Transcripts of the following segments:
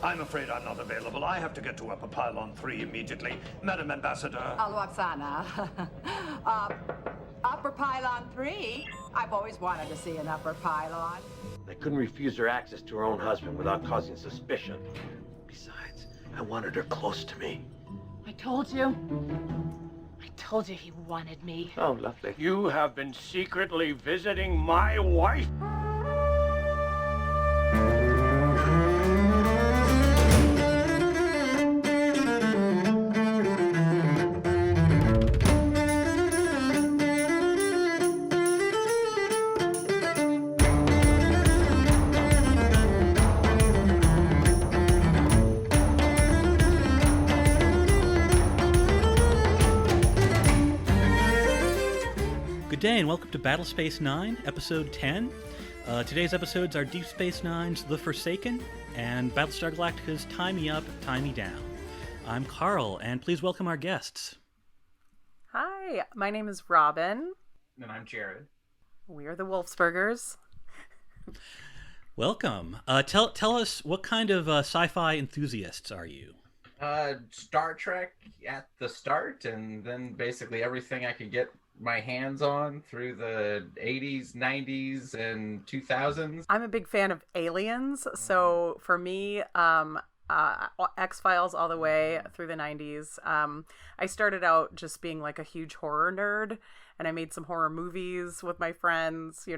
I'm afraid I'm not available. I have to get to Upper Pylon 3 immediately. Madam Ambassador. Lwaxana. Upper Pylon 3? I've always wanted to see an upper pylon. I couldn't refuse her access to her own husband without causing suspicion. Besides, I wanted her close to me. I told you. I told you he wanted me. Oh, lovely. You have been secretly visiting my wife? Good day and welcome to Battlespace 9, Episode 10. Today's episodes are Deep Space Nine's The Forsaken and Battlestar Galactica's Tie Me Up, Tie Me Down. I'm Carl, and please welcome our guests. Hi, my name is Robyn. And I'm Jaryd. We are the Wolfsburgers. Welcome. Tell us, what kind of sci-fi enthusiasts are you? Star Trek at the start, and then basically everything I could get my hands on through the 80s, 90s, and 2000s. I'm a big fan of aliens, so for me, X-Files all the way through the 90s. I started out just being like a huge horror nerd, and I made some horror movies with my friends,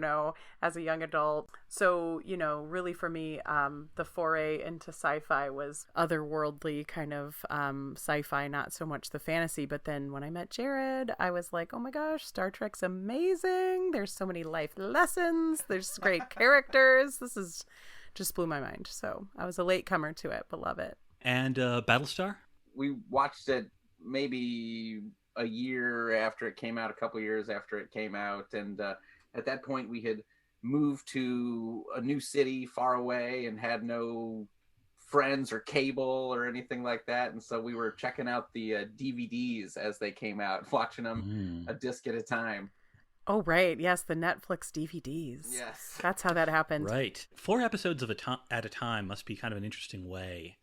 as a young adult. So, really for me, the foray into sci-fi was otherworldly kind of sci-fi, not so much the fantasy. But then when I met Jaryd, I was like, oh my gosh, Star Trek's amazing. There's so many life lessons. There's great characters. This is just blew my mind. So I was a latecomer to it, but love it. And Battlestar? We watched it maybe a year after it came out, a couple years after it came out. And at that point, we had moved to a new city far away and had no friends or cable or anything like that. And so we were checking out the DVDs as they came out, watching them a disc at a time. Oh, right. Yes, the Netflix DVDs. Yes. That's how that happened. Right. 4 episodes at a time must be kind of an interesting way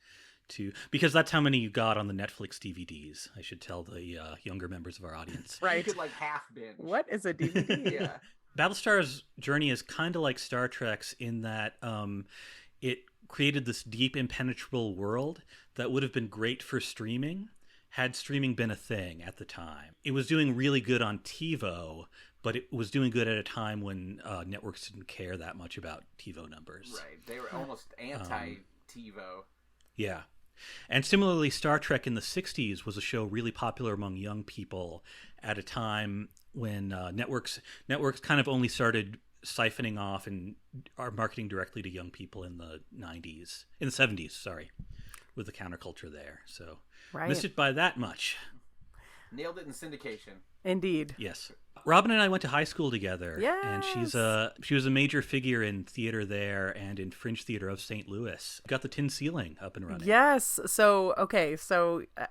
to, because that's how many you got on the Netflix DVDs. I should tell the younger members of our audience. Right. You could like half binge. What is a DVD? Yeah. Battlestar's journey is kind of like Star Trek's in that it created this deep, impenetrable world that would have been great for streaming had streaming been a thing at the time. It was doing really good on TiVo, but it was doing good at a time when networks didn't care that much about TiVo numbers. Right. They were almost anti-TiVo. Yeah. And similarly, Star Trek in the 60s was a show really popular among young people at a time when networks kind of only started siphoning off and are marketing directly to young people in the 70s, sorry, with the counterculture there. So missed it by that much. Nailed it in syndication. Indeed. Yes. Robyn and I went to high school together. Yes. And she was a major figure in theater there and in Fringe Theater of St. Louis. Got the tin ceiling up and running. Yes. So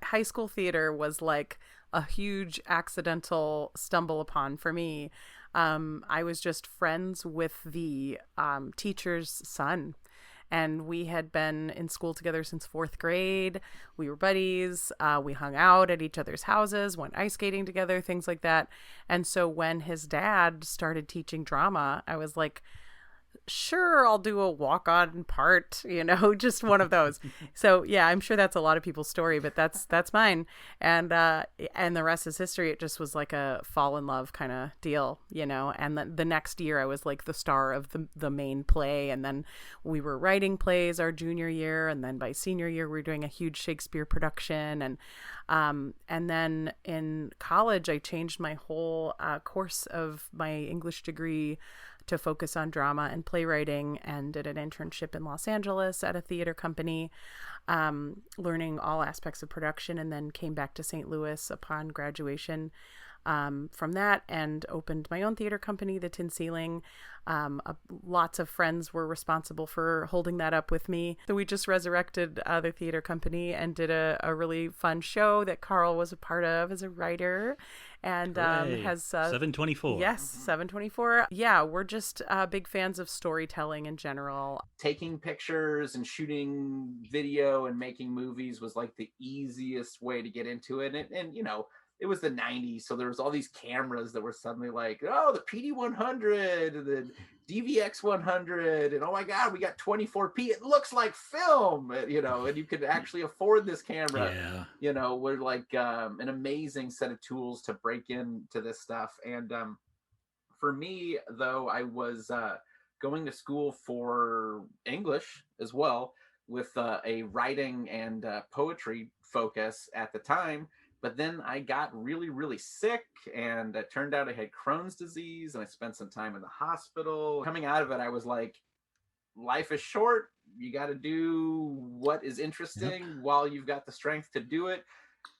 high school theater was like a huge accidental stumble upon for me. I was just friends with the teacher's son. And we had been in school together since 4th grade. We were buddies. We hung out at each other's houses, went ice skating together, things like that. And so when his dad started teaching drama, I was like, sure, I'll do a walk-on part, just one of those. So yeah, I'm sure that's a lot of people's story, but that's mine. And the rest is history. It just was like a fall in love kind of deal, and the next year I was like the star of the main play. And then we were writing plays our junior year. And then by senior year, we were doing a huge Shakespeare production. And then in college, I changed my whole course of my English degree to focus on drama and playwriting, and did an internship in Los Angeles at a theater company, learning all aspects of production, and then came back to St. Louis upon graduation from that and opened my own theater company, The Tin Ceiling. Lots of friends were responsible for holding that up with me. So we just resurrected the theater company and did a really fun show that Carl was a part of as a writer. And has 724. Yes, 724. Yeah, we're just big fans of storytelling in general. Taking pictures and shooting video and making movies was like the easiest way to get into it. And you know, it was the 90s, so there was all these cameras that were suddenly like, oh, the PD100 and the DVX100, and oh my God, we got 24p. It looks like film, you know, and you could actually afford this camera. Yeah. You know, we're like an amazing set of tools to break into this stuff. And for me, though, I was going to school for English as well, with a writing and poetry focus at the time. But then I got really, really sick, and it turned out I had Crohn's disease, and I spent some time in the hospital. Coming out of it, I was like, life is short. You got to do what is interesting while you've got the strength to do it.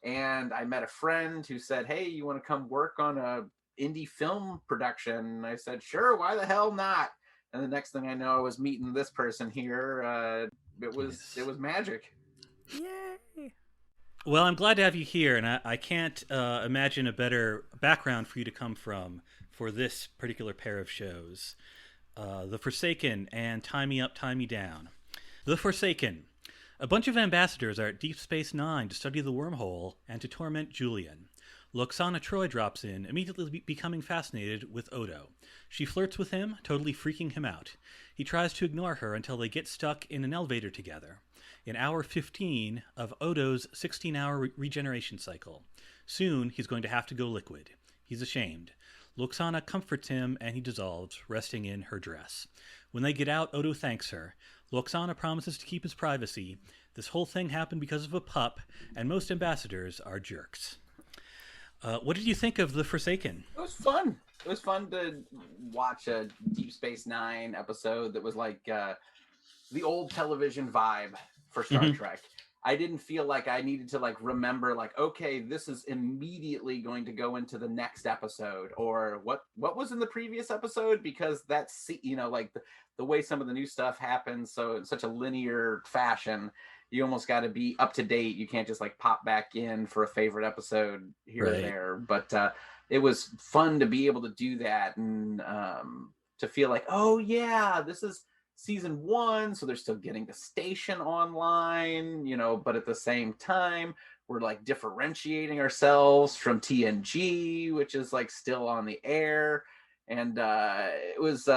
And I met a friend who said, hey, you want to come work on a indie film production? And I said, sure, why the hell not? And the next thing I know, I was meeting this person here. It was magic. Yay! Well, I'm glad to have you here, and I can't imagine a better background for you to come from for this particular pair of shows. The Forsaken and Tie Me Up, Tie Me Down. The Forsaken. A bunch of ambassadors are at Deep Space Nine to study the wormhole and to torment Julian. Lwaxana Troi drops in, immediately becoming fascinated with Odo. She flirts with him, totally freaking him out. He tries to ignore her until they get stuck in an elevator together. In hour 15 of Odo's 16-hour regeneration cycle. Soon, he's going to have to go liquid. He's ashamed. Lwaxana comforts him, and he dissolves, resting in her dress. When they get out, Odo thanks her. Lwaxana promises to keep his privacy. This whole thing happened because of a pup, and most ambassadors are jerks. What did you think of The Forsaken? It was fun. It was fun to watch a Deep Space Nine episode that was like the old television vibe for Star Trek. I didn't feel like I needed to like remember like, okay, this is immediately going to go into the next episode, or what was in the previous episode, because that's, you know, like the way some of the new stuff happens, so in such a linear fashion, you almost got to be up to date. You can't just like pop back in for a favorite episode here or there. But it was fun to be able to do that, and to feel like, oh yeah, this is season 1, so they're still getting the station online, you know, but at the same time we're like differentiating ourselves from TNG, which is like still on the air. And it was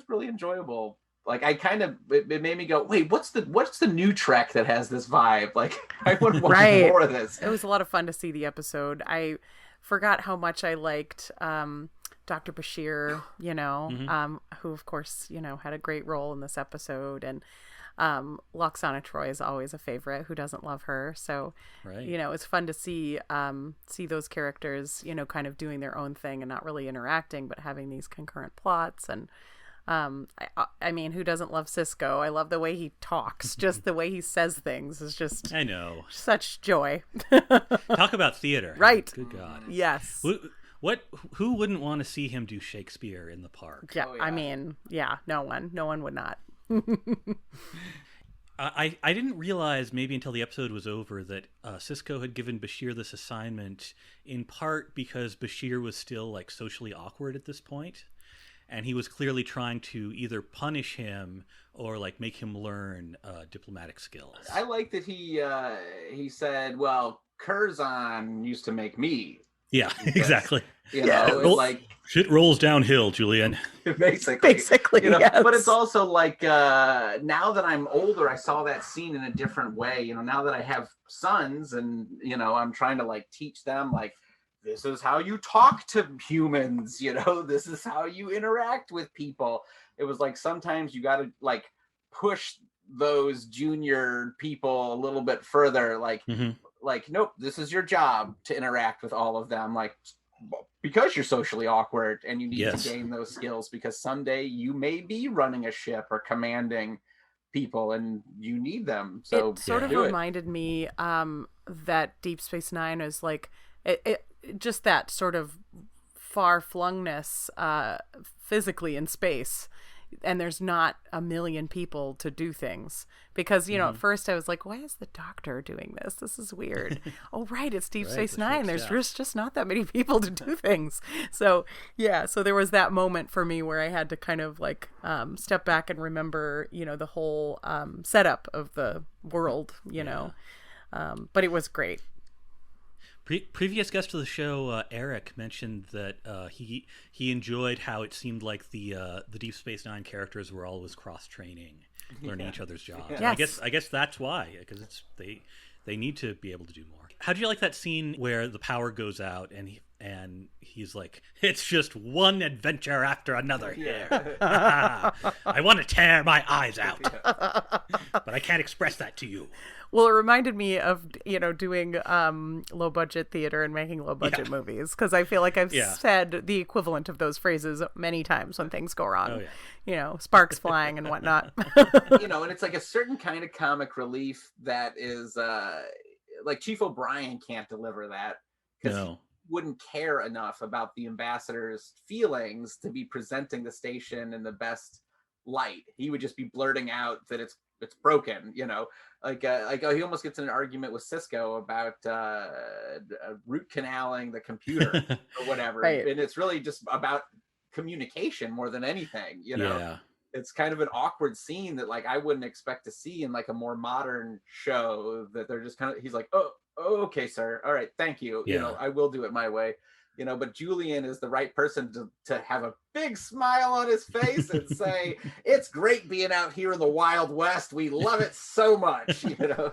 really enjoyable. Like I kind of, it made me go, wait, what's the new Trek that has this vibe? Like I want to watch more of this. It was a lot of fun to see the episode. I forgot how much I liked Dr. Bashir, you know, who of course, you know, had a great role in this episode. And Lwaxana Troi is always a favorite. Who doesn't love her? So, you know, it's fun to see those characters, you know, kind of doing their own thing and not really interacting, but having these concurrent plots. And I mean, who doesn't love Cisco? I love the way he talks. Just the way he says things is just, I know, such joy. Talk about theater. Right. Good God. Yes. Who wouldn't want to see him do Shakespeare in the park? Yeah, I mean, yeah, no one would not. I didn't realize maybe until the episode was over that Cisco had given Bashir this assignment in part because Bashir was still like socially awkward at this point, and he was clearly trying to either punish him or like make him learn diplomatic skills. I like that he said, well, Curzon used to make me. Yeah, exactly. You know, like shit rolls downhill, Julian. Basically, you know, yes. But it's also like now that I'm older, I saw that scene in a different way. You know, now that I have sons, and you know, I'm trying to like teach them like, this is how you talk to humans. You know, this is how you interact with people. It was like sometimes you got to like push those junior people a little bit further, like. Like, nope, this is your job to interact with all of them. Like, because you're socially awkward and you need to gain those skills, because someday you may be running a ship or commanding people and you need them. So it sort of reminded me that Deep Space Nine is like, it just that sort of far-flungness physically in space, and there's not a million people to do things, because you know at first I was like, why is the Doctor doing this is weird. Oh right, it's Deep Space Nine, there's just not that many people to do things. So there was that moment for me where I had to kind of like step back and remember, you know, the whole setup of the world, you know. But it was great. Previous guest of the show, Eric, mentioned that he enjoyed how it seemed like the Deep Space Nine characters were always cross training, learning each other's jobs. Yes. I guess that's why, because they need to be able to do more. How do you like that scene where the power goes out and he's like, it's just one adventure after another here. I want to tear my eyes out, but I can't express that to you. Well, it reminded me of, you know, doing low budget theater and making low budget movies, because I feel like I've said the equivalent of those phrases many times when things go wrong. You know, sparks flying and whatnot. You know, and it's like a certain kind of comic relief that is like Chief O'Brien can't deliver that, because he wouldn't care enough about the ambassador's feelings to be presenting the station in the best light. He would just be blurting out that it's broken, you know, like he almost gets in an argument with Cisco about root canaling the computer or whatever. Right. And it's really just about communication more than anything, you know. It's kind of an awkward scene that like I wouldn't expect to see in like a more modern show, that they're just kind of, he's like, oh okay sir, all right, thank you, you know, I will do it my way, you know. But Julian is the right person to have a big smile on his face and say, it's great being out here in the Wild West, we love it so much, you know.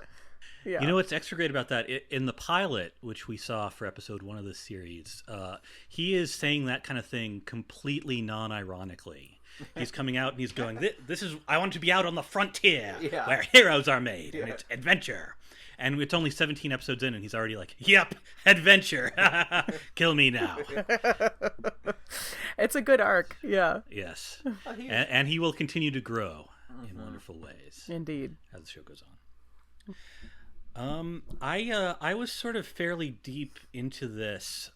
You know what's extra great about that? In the pilot, which we saw for episode 1 of this series, he is saying that kind of thing completely non-ironically. He's coming out and he's going, this is, I want to be out on the frontier where heroes are made, and it's adventure. And it's only 17 episodes in, and he's already like, yep, adventure. Kill me now. It's a good arc, Yes. And he will continue to grow in wonderful ways. Indeed. As the show goes on. I was sort of fairly deep into this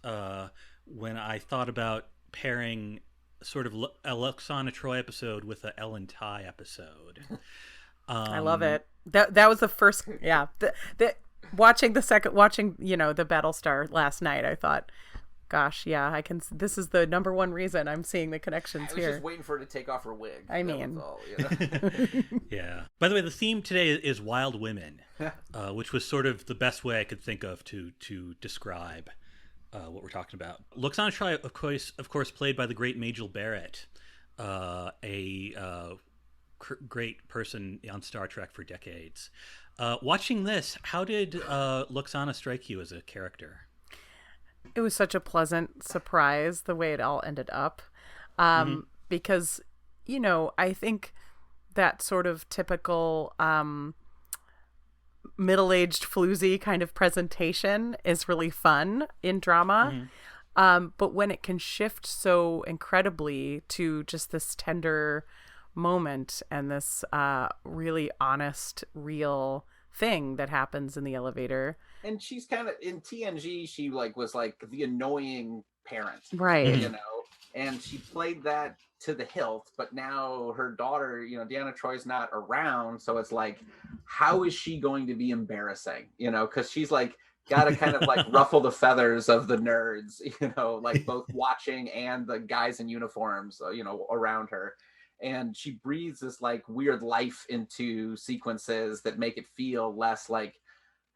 when I thought about pairing sort of a Lwaxana Troi episode with a Ellen Tigh episode. I love it. That was the first, watching you know, the Battlestar last night, I thought, gosh, this is the number one reason I'm seeing the connections here. I was just waiting for her to take off her wig. I mean, all, you know? Yeah. By the way, the theme today is wild women, which was sort of the best way I could think of to describe what we're talking about. Lwaxana Troi, of course, played by the great Majel Barrett, a great person on Star Trek for decades. Watching this, how did Lwaxana strike you as a character? It was such a pleasant surprise the way it all ended up, because, you know, I think that sort of typical middle-aged floozy kind of presentation is really fun in drama. But when it can shift so incredibly to just this tender moment and this really honest, real thing that happens in the elevator. And she's kind of in TNG, she was like the annoying parent, right? You know, and she played that to the hilt. But now her daughter, you know, Deanna Troi's not around, so it's like, how is she going to be embarrassing? You know, because she's like got to kind of like ruffle the feathers of the nerds, you know, like both watching and the guys in uniforms, you know, around her. And she breathes this like weird life into sequences that make it feel less like,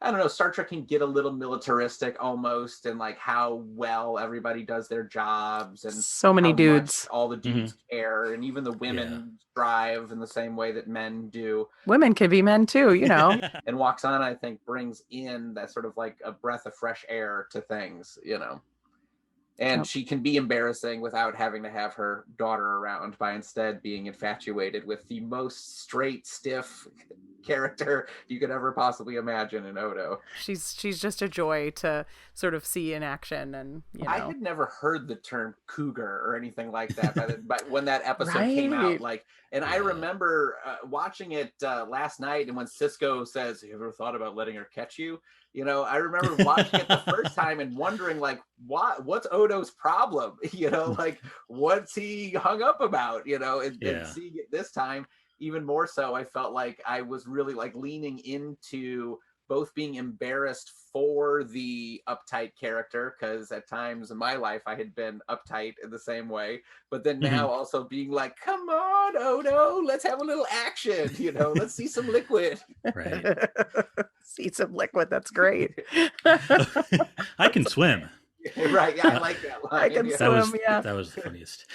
I don't know, Star Trek can get a little militaristic almost, and like how well everybody does their jobs, and so many dudes, all the dudes care, and even the women strive in the same way that men do. Women can be men too, you know. And Lwaxana, I think, brings in that sort of like a breath of fresh air to things, you know. And she can be embarrassing without having to have her daughter around, by instead being infatuated with the most straight, stiff character you could ever possibly imagine in Odo. She's just a joy to sort of see in action, and you know. I had never heard the term cougar or anything like that, but when that episode came out, like, and I remember watching it last night, and when Cisco says, "Have you ever thought about letting her catch you?" You know, I remember watching it the first time and wondering, like, what's Odo's problem? You know, like, what's he hung up about? You know, and seeing it this time, even more so, I felt like I was really like leaning into both being embarrassed for the uptight character, because at times in my life I had been uptight in the same way, but then now also being like, come on, Odo, let's have a little action, you know, let's see some liquid. Right. See some liquid, that's great. I can swim. Right, yeah, I like that line. I can swim, That was the funniest.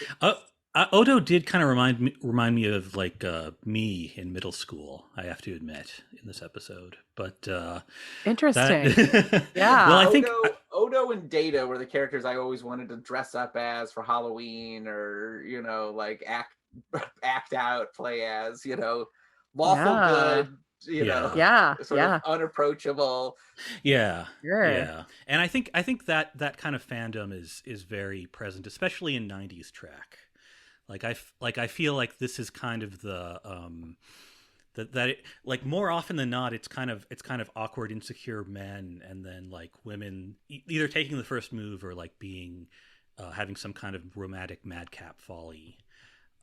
Odo did kind of remind me of like me in middle school, I have to admit, in this episode. But interesting. Yeah. Well, I think Odo and Data were the characters I always wanted to dress up as for Halloween, or, you know, like act out, play as, you know, lawful good, you know, sort of unapproachable. Yeah. Sure. Yeah. And I think that kind of fandom is very present, especially in 90s Trek. I feel like this is kind of the that it, like, more often than not, it's kind of awkward, insecure men, and then like women either taking the first move or like being having some kind of romantic madcap folly.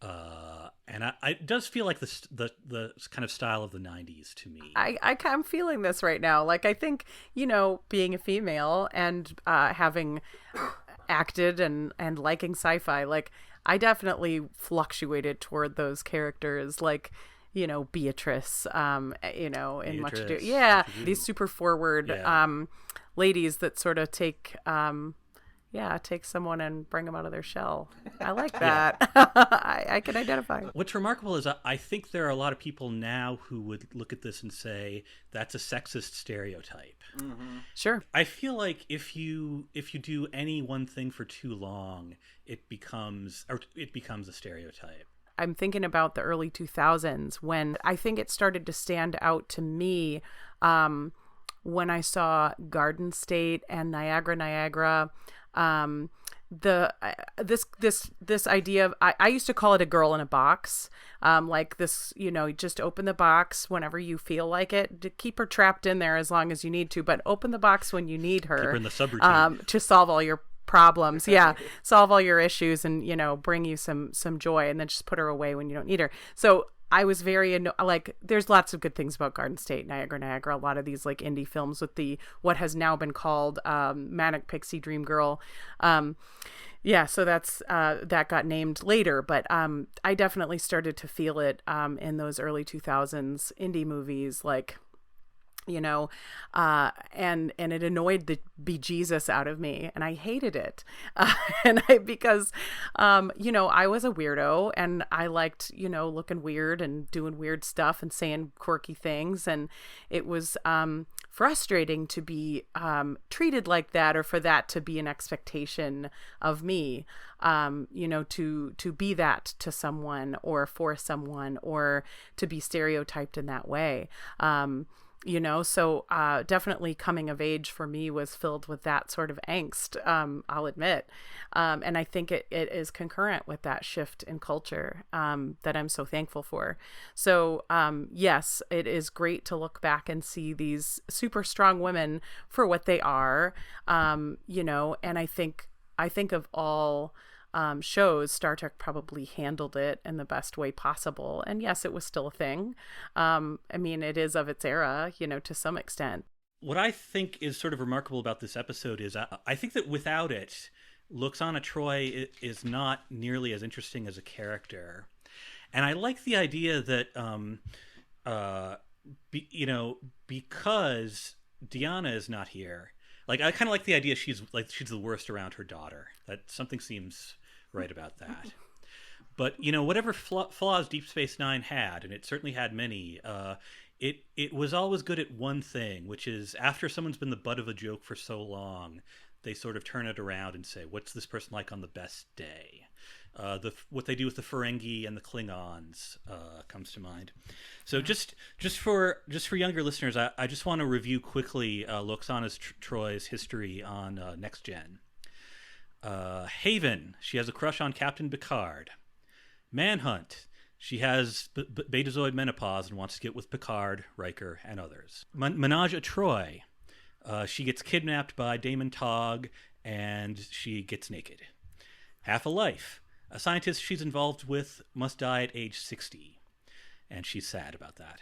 And it does feel like the kind of style of the 90s to me. I'm feeling this right now. Like, I think, you know, being a female and having acted and liking sci-fi, like, I definitely fluctuated toward those characters, like, you know, Beatrice, you know, in Much Ado. Yeah, these super forward ladies that sort of take someone and bring them out of their shell. I like that. I can identify. What's remarkable is I think there are a lot of people now who would look at this and say that's a sexist stereotype. Mm-hmm. Sure. I feel like if you do any one thing for too long, it becomes a stereotype. I'm thinking about the early 2000s when I think it started to stand out to me when I saw Garden State and Niagara. This idea of, I used to call it a girl in a box, like this, you know, just open the box whenever you feel like it, to keep her trapped in there as long as you need to, but open the box when you need her. Keep her in the subroutine. To solve all your problems. Yeah. Solve all your issues and, you know, bring you some joy, and then just put her away when you don't need her. So I was very, like, there's lots of good things about Garden State, Niagara, a lot of these like indie films with the, what has now been called Manic Pixie Dream Girl. So that's, that got named later, but I definitely started to feel it in those early 2000s indie movies, like, you know, and it annoyed the bejesus out of me, and I hated it. Because, you know, I was a weirdo and I liked, you know, looking weird and doing weird stuff and saying quirky things. And it was, frustrating to be, treated like that, or for that to be an expectation of me, you know, to be that to someone or for someone, or to be stereotyped in that way. You know, so definitely coming of age for me was filled with that sort of angst, I'll admit. And I think it is concurrent with that shift in culture that I'm so thankful for. So yes, it is great to look back and see these super strong women for what they are, you know, and I think of all shows, Star Trek probably handled it in the best way possible. And yes, it was still a thing. I mean, it is of its era, you know, to some extent. What I think is sort of remarkable about this episode is I think that without it, Lwaxana Troi is not nearly as interesting as a character. And I like the idea that, you know, because Deanna is not here, like, I kind of like the idea she's the worst around her daughter. That something seems right about that. But, you know, whatever flaws Deep Space Nine had, and it certainly had many, it was always good at one thing, which is after someone's been the butt of a joke for so long, they sort of turn it around and say, what's this person like on the best day? What they do with the Ferengi and the Klingons comes to mind. So just for younger listeners, I just want to review quickly Lwaxana Troi's history on Next Gen. Haven, she has a crush on Captain Picard. Manhunt, she has Betazoid menopause and wants to get with Picard, Riker, and others. Menage a Troi, She gets kidnapped by Damon Togg, and she gets naked. Half a life. A scientist she's involved with must die at age 60, and she's sad about that.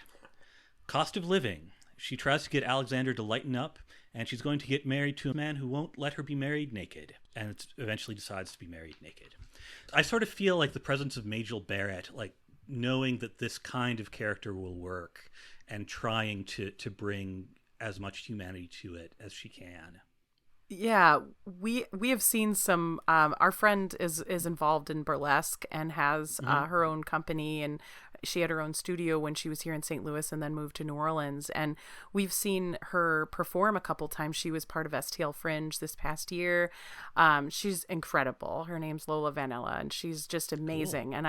Cost of living. She tries to get Alexander to lighten up, and she's going to get married to a man who won't let her be married naked, and eventually decides to be married naked. I sort of feel like the presence of Majel Barrett, like knowing that this kind of character will work, and trying to bring as much humanity to it as she can. Yeah, we have seen some. Our friend is involved in burlesque and has her own company, and she had her own studio when she was here in St. Louis and then moved to New Orleans. And we've seen her perform a couple times. She was part of STL Fringe this past year. She's incredible. Her name's Lola Vanilla, and she's just amazing. Cool. And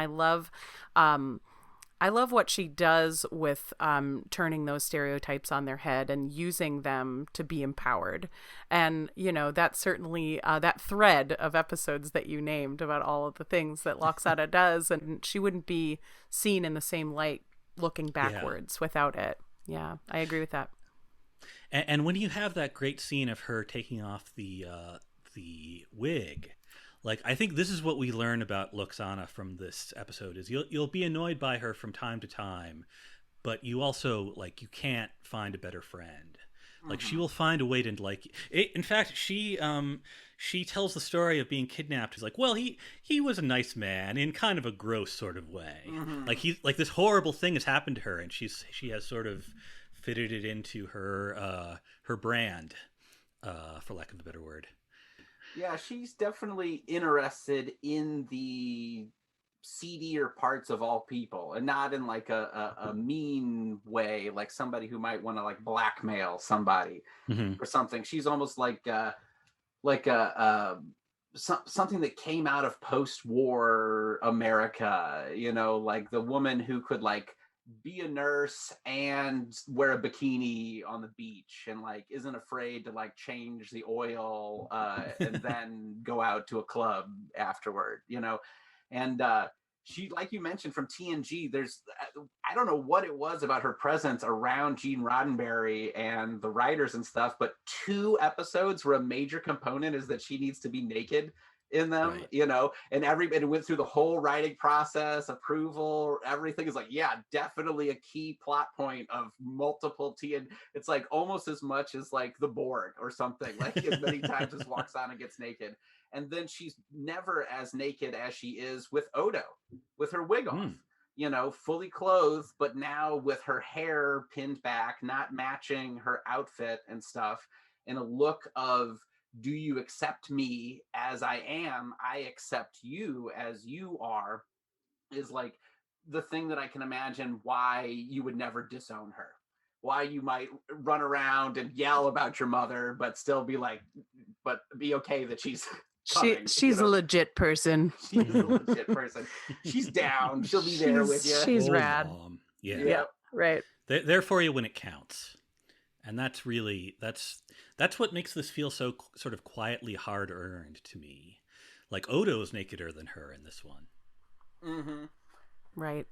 I love what she does with turning those stereotypes on their head and using them to be empowered. And, you know, that's certainly that thread of episodes that you named about all of the things that Lwaxana does. And she wouldn't be seen in the same light looking backwards without it. Yeah, I agree with that. And when you have that great scene of her taking off the wig, like, I think this is what we learn about Lwaxana from this episode is you'll be annoyed by her from time to time, but you also, like, you can't find a better friend. Like, she will find a way to, like, in fact, she tells the story of being kidnapped. He's like, well, he was a nice man in kind of a gross sort of way. Like this horrible thing has happened to her, and she has sort of fitted it into her brand, for lack of a better word. Yeah, she's definitely interested in the seedier parts of all people, and not in like a mean way, like somebody who might want to like blackmail somebody or something. She's almost like something that came out of post-war America, you know, like the woman who could like be a nurse and wear a bikini on the beach and like isn't afraid to like change the oil and then go out to a club afterward, you know. And she, like you mentioned, from TNG, there's I don't know what it was about her presence around Gene Roddenberry and the writers and stuff, but 2 episodes where a major component is that she needs to be naked in them, right. You know, and everybody went through the whole writing process, approval, everything is like, yeah, definitely a key plot point of multiple and it's like almost as much as like the Borg or something, like as many times as Lwaxana gets naked. And then she's never as naked as she is with Odo, with her wig off, you know, fully clothed, but now with her hair pinned back, not matching her outfit and stuff, in a look of, do you accept me as I am? I accept you as you are, is like the thing that I can imagine why you would never disown her. Why you might run around and yell about your mother, but still be like, but be okay that she's coming, she's a legit person. She's a legit person. She's down. She'll be there with you. She's rad. Mom. Yeah. Yep. Right. They're there for you when it counts. And that's really, that's what makes this feel so sort of quietly hard earned to me. Like Odo's nakeder than her in this one. Right.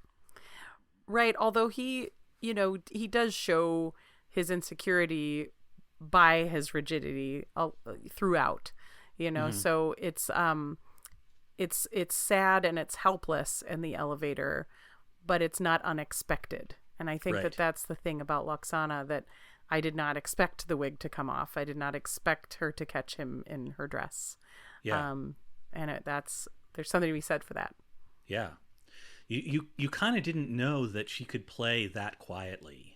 Right. Although he, you know, he does show his insecurity by his rigidity throughout, you know, so it's sad and it's helpless in the elevator, but it's not unexpected. And I think that that's the thing about Lwaxana, that I did not expect the wig to come off. I did not expect her to catch him in her dress. Yeah. And there's something to be said for that. Yeah. You kind of didn't know that she could play that quietly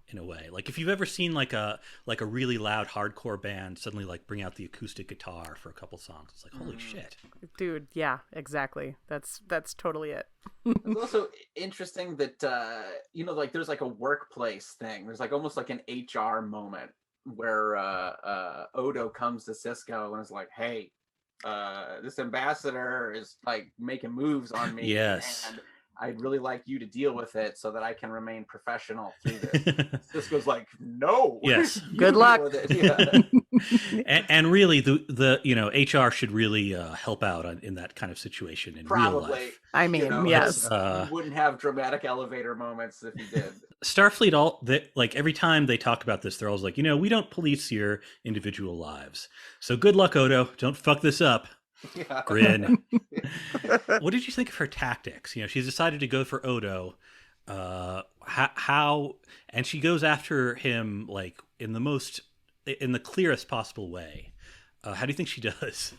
in a way. Like if you've ever seen like a really loud hardcore band suddenly like bring out the acoustic guitar for a couple songs, it's like, holy shit. Dude, yeah, exactly. That's totally it. It's also interesting that, you know, like there's like a workplace thing. There's like almost like an HR moment where Odo comes to Cisco and is like, hey, this ambassador is like making moves on me. Yes. And I'd really like you to deal with it so that I can remain professional through this. Cisco's like, no. Yes. Good luck. With it. Yeah. and really, the HR should really help out in that kind of situation in real Probably. life. I mean, yes. You wouldn't have dramatic elevator moments if you did. Starfleet, like every time they talk about this, they're always like, we don't police your individual lives. So good luck, Odo. Don't fuck this up. Yeah. Grin. What did you think of her tactics? She's decided to go for Odo. How and she goes after him like in the clearest possible way. How do you think she does?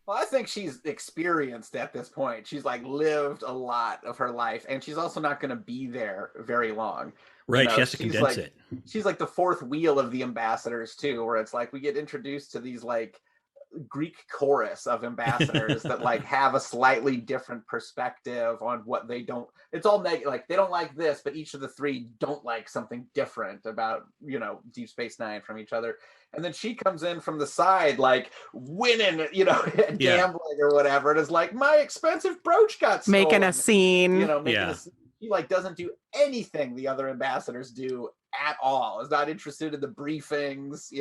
Well, I think she's experienced at this point. She's like lived a lot of her life, and she's also not going to be there very long. Right, she has to condense it. She's like the fourth wheel of the ambassadors too, where it's like we get introduced to these like Greek chorus of ambassadors that like have a slightly different perspective on what they don't. It's all negative. Like they don't like this, but each of the three don't like something different about Deep Space Nine from each other. And then she comes in from the side, like winning, gambling or whatever. And is like, my expensive brooch got stolen. Making a scene. She like doesn't do anything the other ambassadors do at all. Is not interested in the briefings.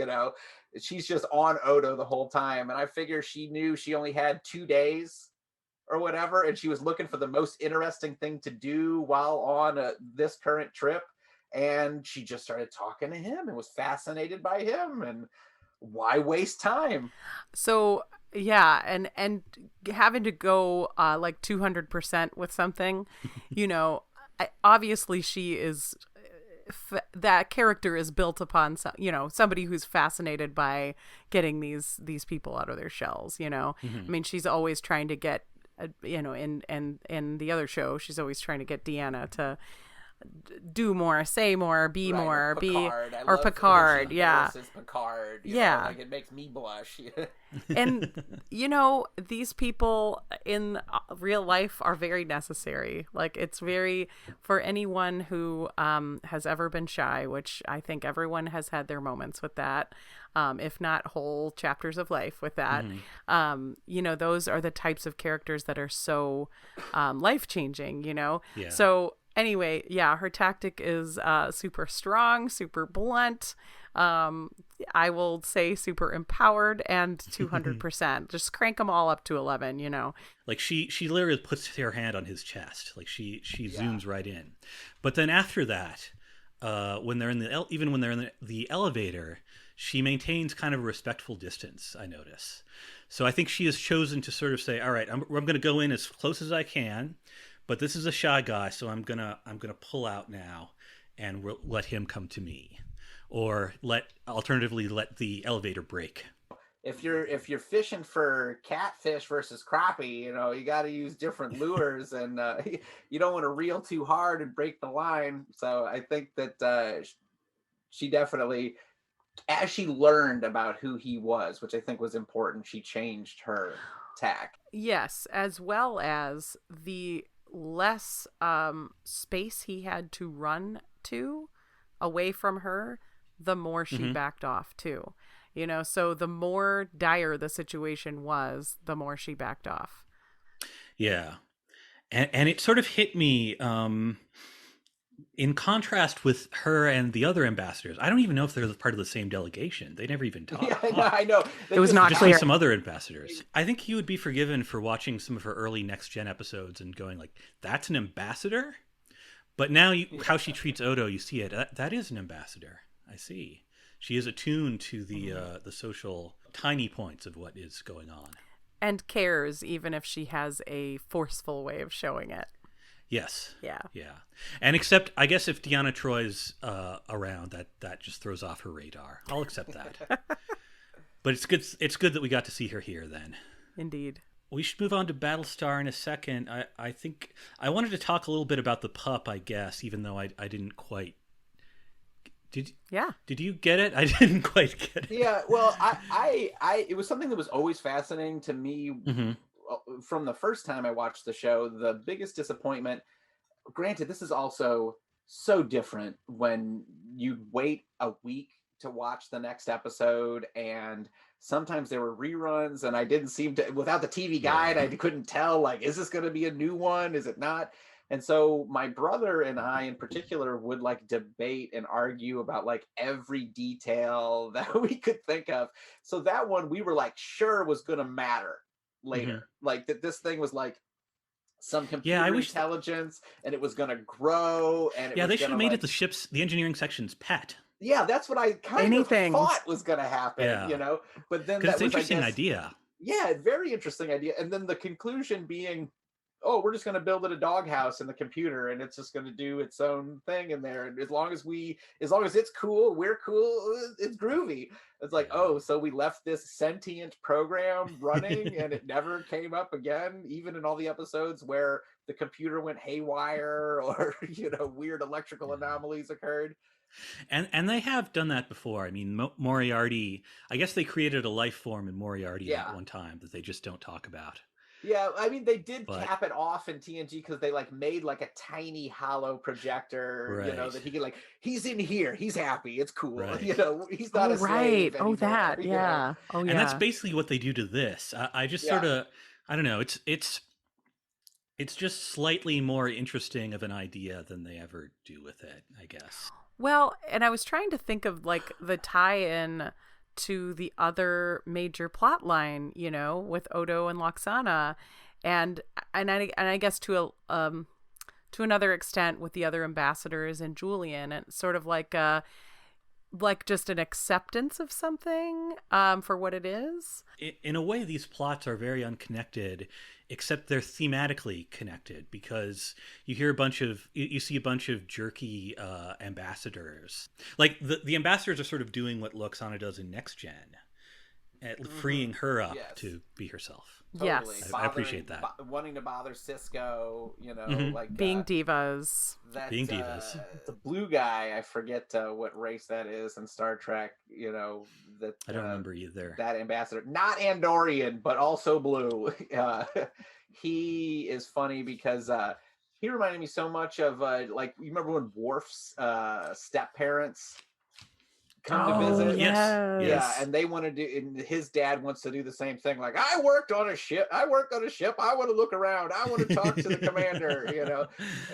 She's just on Odo the whole time. And I figure she knew she only had 2 days or whatever, and she was looking for the most interesting thing to do while on this current trip. And she just started talking to him and was fascinated by him. And why waste time? So yeah, and having to go like 200% with something, obviously she is. That character is built upon somebody who's fascinated by getting these people out of their shells. Mm-hmm. I mean, she's always trying to get in the other show, she's always trying to get Deanna to do more, say more, be more, or Picard. Yeah. Picard. Yeah. Like it makes me blush. And, these people in real life are very necessary. Like it's very, for anyone who has ever been shy, which I think everyone has had their moments with that. If not whole chapters of life with that. Mm-hmm. Those are the types of characters that are so life-changing, Yeah. So anyway, yeah, her tactic is super strong, super blunt. I will say super empowered and 200%. Just crank them all up to 11, Like she literally puts her hand on his chest. Like she zooms right in. But then after that, when they're in the elevator, she maintains kind of a respectful distance, I notice. So I think she has chosen to sort of say, all right, I'm going to go in as close as I can. But this is a shy guy, so I'm gonna pull out now, and let him come to me, or alternatively let the elevator break. If you're fishing for catfish versus crappie, you got to use different lures, and you don't want to reel too hard and break the line. So I think that she definitely, as she learned about who he was, which I think was important, she changed her tack. Yes, as well as the less space he had to run to away from her, the more she backed off too. So the more dire the situation was, the more she backed off. Yeah. And it sort of hit me in contrast with her and the other ambassadors. I don't even know if they're part of the same delegation. They never even talked. Yeah, I know. It was not clear. Some other ambassadors. I think you would be forgiven for watching some of her early Next Gen episodes and going like, that's an ambassador? But now how she treats Odo, you see it. That is an ambassador. I see. She is attuned to the social tiny points of what is going on. And cares, even if she has a forceful way of showing it. Yes. Yeah. Yeah. And except, I guess if Deanna Troi's around, that just throws off her radar. I'll accept that. But it's good that we got to see her here then. Indeed. We should move on to Battlestar in a second. I think I wanted to talk a little bit about the pup, I guess, even though I didn't quite. Did you get it? I didn't quite get it. Yeah, well, I it was something that was always fascinating to me. Mm-hmm. From the first time I watched the show. The biggest disappointment, granted, this is also so different when you wait a week to watch the next episode, and sometimes there were reruns, and I didn't seem to, without the TV guide, I couldn't tell, like, is this going to be a new one? Is it not? And so my brother and I in particular would like debate and argue about like every detail that we could think of. So that one we were like sure was going to matter later. Like that this thing was like some computer intelligence and it was going to grow. And they should have made it the engineering section's pet. Yeah, that's what I kind of thought was going to happen, you know. But then that was, it's an interesting idea. Yeah, very interesting idea. And then the conclusion being, oh, we're just going to build it a doghouse in the computer, and it's just going to do its own thing in there. And as long as it's cool, we're cool. It's groovy. It's like, oh, so we left this sentient program running, and it never came up again, even in all the episodes where the computer went haywire or weird electrical anomalies occurred. And they have done that before. I mean, Moriarty. I guess they created a life form in Moriarty at one time that they just don't talk about. Yeah, I mean, they did cap it off in TNG because they like made like a tiny hollow projector, that he could like, he's in here, he's happy, it's cool, he's not a slave anymore, yeah. And that's basically what they do to this. I just sort of, I don't know, it's just slightly more interesting of an idea than they ever do with it, I guess. Well, and I was trying to think of like the tie-in to the other major plot line, with Odo and Lwaxana, and I guess to another extent with the other ambassadors and Julian, and sort of like just an acceptance of something for what it is. In a way, these plots are very unconnected, except they're thematically connected because you see a bunch of jerky ambassadors. Like the ambassadors are sort of doing what Lwaxana does in Next Gen, freeing her up to be herself. Totally. Yes, I appreciate that. Wanting to bother Cisco, like being divas. Being divas. The blue guy, I forget what race that is in Star Trek. That I don't remember either. That ambassador, not Andorian, but also blue. He is funny because he reminded me so much of like you remember when Worf's step parents come to visit. Yes. Yeah, and they want to do, and his dad wants to do the same thing. Like, I worked on a ship. I want to look around. I want to talk to the commander,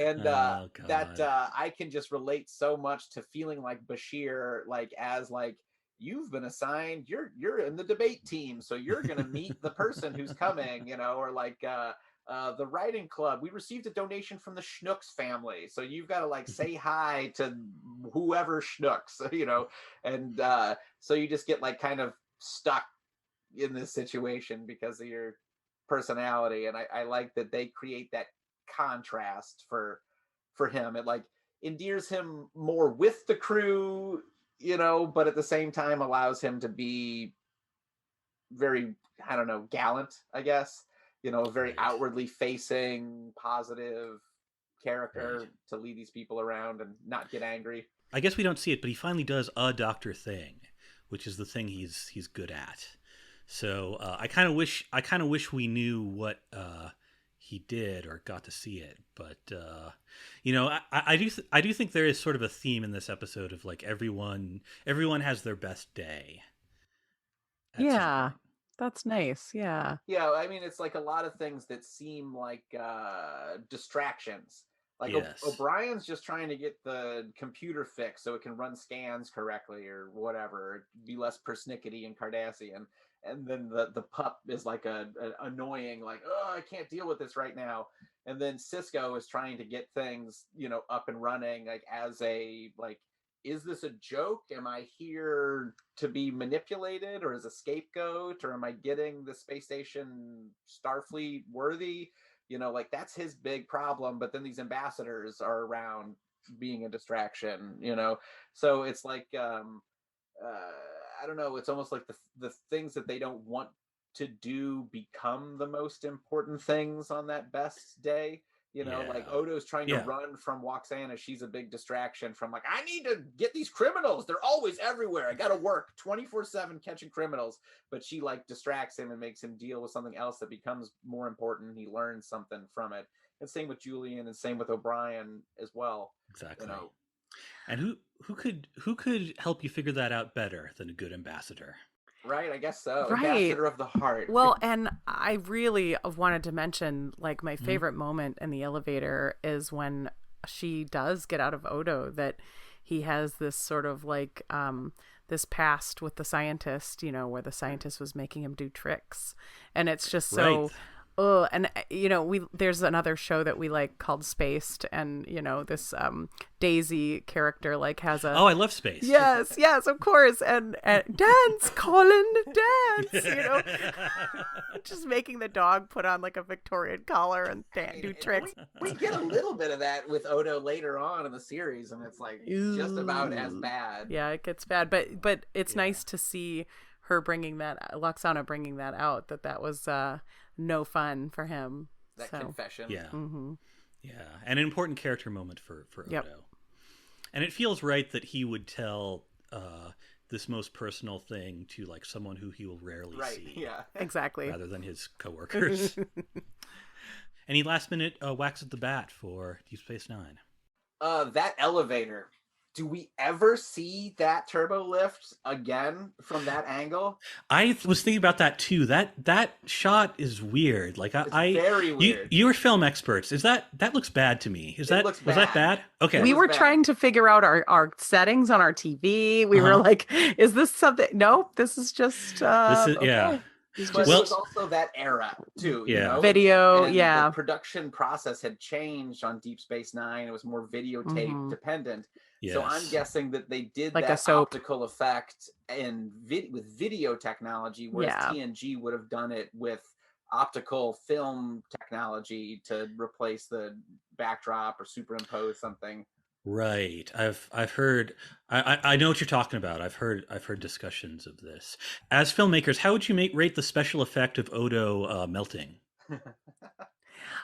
and that I can just relate so much to feeling like Bashir, like as like, you've been assigned, you're in the debate team, so you're going to meet the person who's coming, or like, the writing club, we received a donation from the Schnooks family, so you've got to like say hi to whoever Schnooks, and so you just get like kind of stuck in this situation because of your personality. And I like that they create that contrast for him. It like endears him more with the crew, but at the same time allows him to be very, I don't know, gallant, I guess. A very outwardly facing, positive character to lead these people around and not get angry. I guess we don't see it, but he finally does a doctor thing, which is the thing he's good at. So I kind of wish we knew what he did or got to see it. But I do think there is sort of a theme in this episode of like everyone has their best day. Yeah. That's nice. Yeah. Yeah. I mean, it's like a lot of things that seem like distractions. Like O'Brien's just trying to get the computer fixed so it can run scans correctly or whatever, be less persnickety and Cardassian. And then the pup is like a annoying, like, oh, I can't deal with this right now. And then Cisco is trying to get things, up and running, like as a like, is this a joke? Am I here to be manipulated or as a scapegoat? Or am I getting the space station Starfleet worthy? Like that's his big problem. But then these ambassadors are around being a distraction, So it's like, I don't know. It's almost like the things that they don't want to do become the most important things on that best day. Like Odo's trying to run from Lwaxana. She's a big distraction from like, I need to get these criminals. They're always everywhere. I got to work 24/7 catching criminals. But she like distracts him and makes him deal with something else that becomes more important. He learns something from it. And same with Julian and same with O'Brien as well. Exactly. And who could help you figure that out better than a good ambassador? Right, I guess so. Right. Ambassador of the heart. Well, and I really wanted to mention, like, my favorite moment in the elevator is when she does get out of Odo, that he has this sort of like this past with the scientist, you know, where the scientist was making him do tricks, and it's just so. Right. Oh, and you know, there's another show that we like called Spaced, and you know, this Daisy character like has a. Oh, I love Space. Yes, of course, and dance, Colin, dance. You know, just making the dog put on like a Victorian collar and do tricks. We get a little bit of that with Odo later on in the series, and it's like just about as bad. Yeah, it gets bad, but it's nice to see her bringing that, Lwaxana bringing that out, that was no fun for him. That confession. Yeah. Mm-hmm. Yeah. And an important character moment for Odo. Yep. And it feels right that he would tell this most personal thing to like someone who he will rarely see. Yeah. Exactly. Rather than his coworkers. Any last minute whacks at the bat for Deep Space Nine? That elevator. Do we ever see that turbo lift again from that angle? I was thinking about that too. That shot is weird. Like It's very weird. You're film experts. That looks bad to me. Was that bad? Okay. We were bad. trying to figure out our settings on our TV. We were like, is this something? Nope, this is just okay. Yeah. But it was also that era too. Yeah. You know? Video, And yeah. the production process had changed on Deep Space Nine. It was more videotape dependent. Yes. So I'm guessing that they did Like a that soap. optical effect and with video technology, whereas Yeah. TNG would have done it with optical film technology to replace the backdrop or superimpose something. Right. I've heard. I know what you're talking about. I've heard discussions of this. As filmmakers, how would you rate the special effect of Odo melting?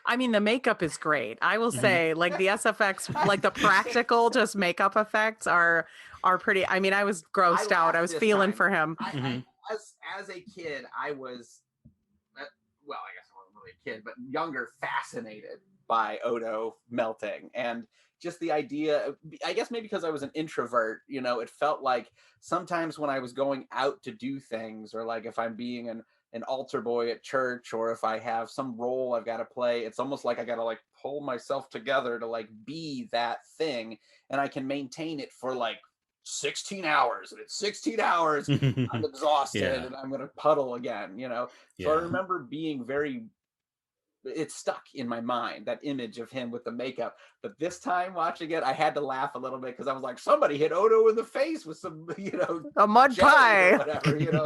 I mean, the makeup is great. I will say, like the SFX, like the practical just makeup effects are pretty. I mean, I was grossed out. I was feeling for him. As a kid, I was, well, I guess I wasn't really a kid, but younger, fascinated by Odo melting. And just the idea, I guess maybe because I was an introvert, you know, it felt like sometimes when I was going out to do things, or like if I'm being an altar boy at church, or if I have some role I've got to play, it's almost like I got to like pull myself together to like be that thing, and I can maintain it for like 16 hours, and it's 16 hours I'm exhausted and I'm gonna puddle again, you know. So I remember being it stuck in my mind, that image of him with the makeup. But this time watching it, I had to laugh a little bit because I was like, somebody hit Odo in the face with some, you know, a mud pie or whatever, you know.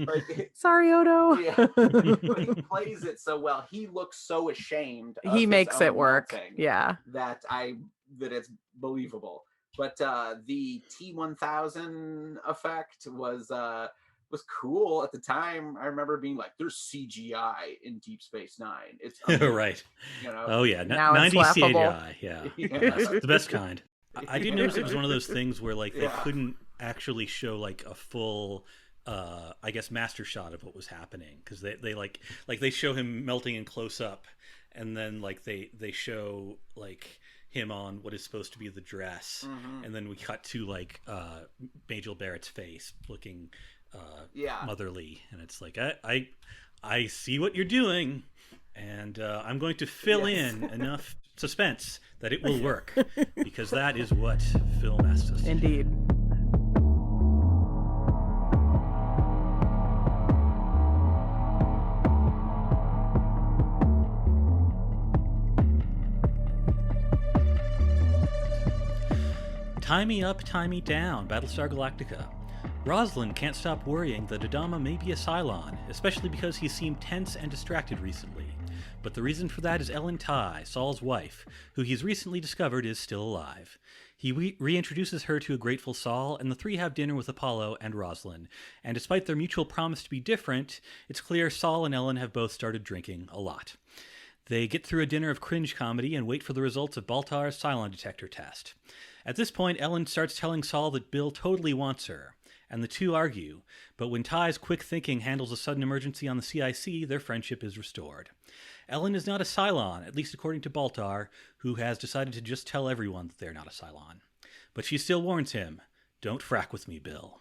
Like, sorry, Odo. Yeah. But he plays it so well. He looks so ashamed. He makes it work. Melting Yeah. that it's believable. But the T-1000 effect was cool at the time. I remember being like, "There's CGI in Deep Space Nine." It's right. You know. Oh yeah, Now 90 it's laughable. CGI. Yeah, the best kind. I did notice it was one of those things where like they couldn't actually show like a full, I guess, master shot of what was happening, because they like they show him melting in close up, and then like they show like him on what is supposed to be the dress, and then we cut to like Majel Barrett's face looking motherly, and it's like I see what you're doing, and I'm going to fill in enough suspense that it will work, because that is what film asks us to do. Indeed. Tie me up, tie me down, Battlestar Galactica. Roslin can't stop worrying that Adama may be a Cylon, especially because he seemed tense and distracted recently. But the reason for that is Ellen Tigh, Saul's wife, who he's recently discovered is still alive. He reintroduces her to a grateful Saul, and the three have dinner with Apollo and Roslin. And despite their mutual promise to be different, it's clear Saul and Ellen have both started drinking a lot. They get through a dinner of cringe comedy and wait for the results of Baltar's Cylon detector test. At this point, Ellen starts telling Saul that Bill totally wants her, and the two argue, but when Tigh's quick thinking handles a sudden emergency on the CIC, their friendship is restored. Ellen is not a Cylon, at least according to Baltar, who has decided to just tell everyone that they're not a Cylon. but she still warns him, "Don't frack with me, Bill."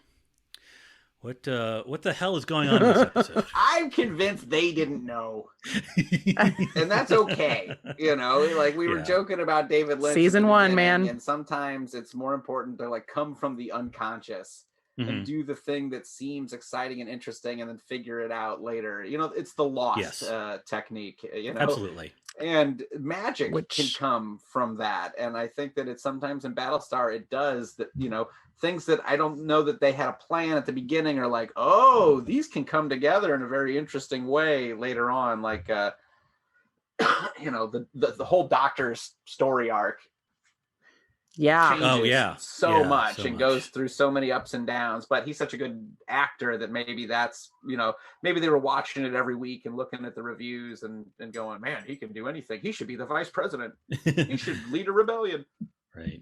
What the hell is going on in this episode? I'm convinced they didn't know. And that's okay. You know, like we were joking about David Lynch. Season 1, man. And sometimes it's more important to like come from the unconscious and do the thing that seems exciting and interesting and then figure it out later. You know, it's the Lost technique, you know. Absolutely. And magic can come from that. And I think that it's sometimes in Battlestar, it does that, you know, things that I don't know that they had a plan at the beginning are like, oh, these can come together in a very interesting way later on. Like, you know, the whole Doctor's story arc. Changes so much and goes through so many ups and downs, but he's such a good actor that maybe that's, you know, maybe they were watching it every week and looking at the reviews and going, man, he can do anything. He should be the vice president. He should lead a rebellion. Right.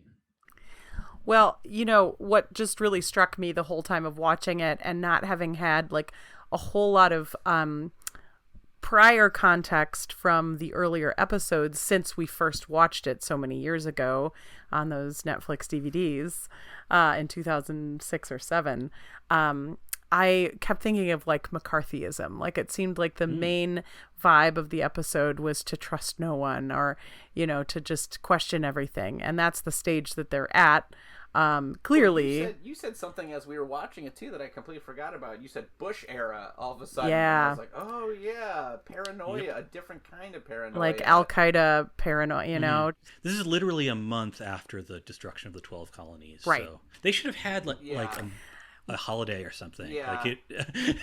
Well, you know, what just really struck me the whole time of watching it and not having had like a whole lot of prior context from the earlier episodes since we first watched it so many years ago on those Netflix DVDs in 2006 or 7, I kept thinking of like McCarthyism. Like it seemed like the main vibe of the episode was to trust no one or, you know, to just question everything. And that's the stage that they're at. Clearly. You said something as we were watching it too that I completely forgot about. You said Bush era all of a sudden. Yeah. I was like, oh yeah, paranoia, a different kind of paranoia. Like Al-Qaeda paranoia, you know. This is literally a month after the destruction of the 12 colonies. Right. So they should have had like a holiday or something. Yeah. Like it,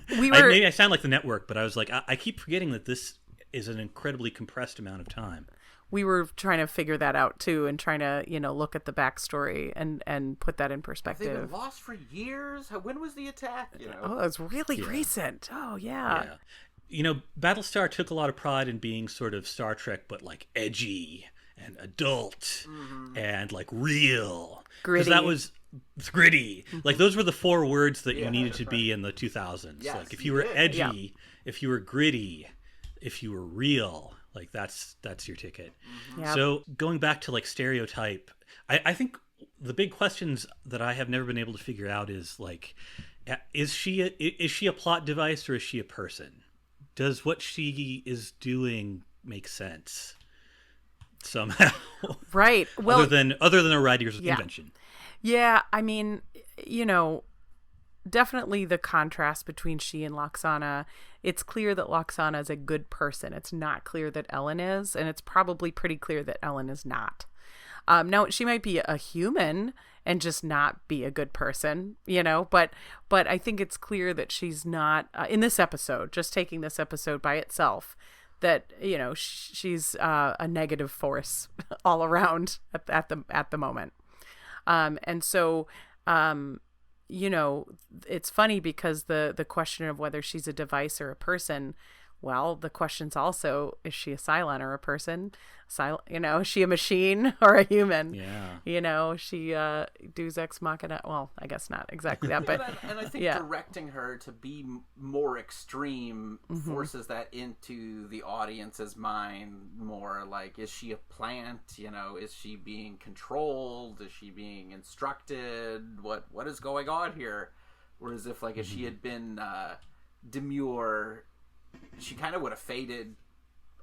maybe I sound like the network, but I was like, I keep forgetting that this is an incredibly compressed amount of time. We were trying to figure that out too, and trying to, you know, look at the backstory and put that in perspective. They've been lost for years. When was the attack? You know? Oh, it's really recent. Oh yeah. You know, Battlestar took a lot of pride in being sort of Star Trek, but like edgy and adult and like real. Gritty. That was gritty. Like those were the 4 words that you needed to be in the 2000s. Yes, like if you were edgy, if you were gritty, if you were real, like that's your ticket. Yep. So going back to like stereotype, I think the big questions that I have never been able to figure out is like, is she a plot device or is she a person? Does what she is doing make sense somehow? Right. Well, other than a writer's convention. Yeah, I mean, you know, definitely the contrast between she and Lwaxana. It's clear that Lwaxana is a good person. It's not clear that Ellen is, and it's probably pretty clear that Ellen is not. Now, she might be a human and just not be a good person, you know, but I think it's clear that she's not, in this episode, just taking this episode by itself, that, you know, she's a negative force all around at the moment. And so, you know, it's funny because the question of whether she's a device or a person, well, the question's also, is she a Cylon or a person? You know, is she a machine or a human? Yeah. You know, she deus ex machina. Well, I guess not exactly that, but and I think directing her to be more extreme forces that into the audience's mind more. Like, is she a plant? You know, is she being controlled? Is she being instructed? What is going on here? Whereas if like if she had been demure, she kind of would have faded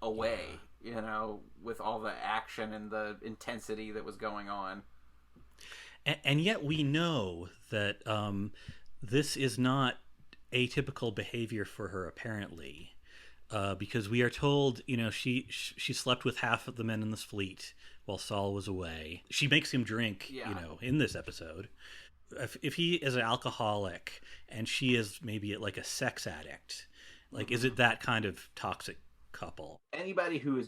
away, you know, with all the action and the intensity that was going on. And yet we know that this is not atypical behavior for her, apparently, because we are told, you know, she slept with half of the men in this fleet while Saul was away. She makes him drink, you know, in this episode. If he is an alcoholic and she is maybe like a sex addict, like, is it that kind of toxic couple? Anybody who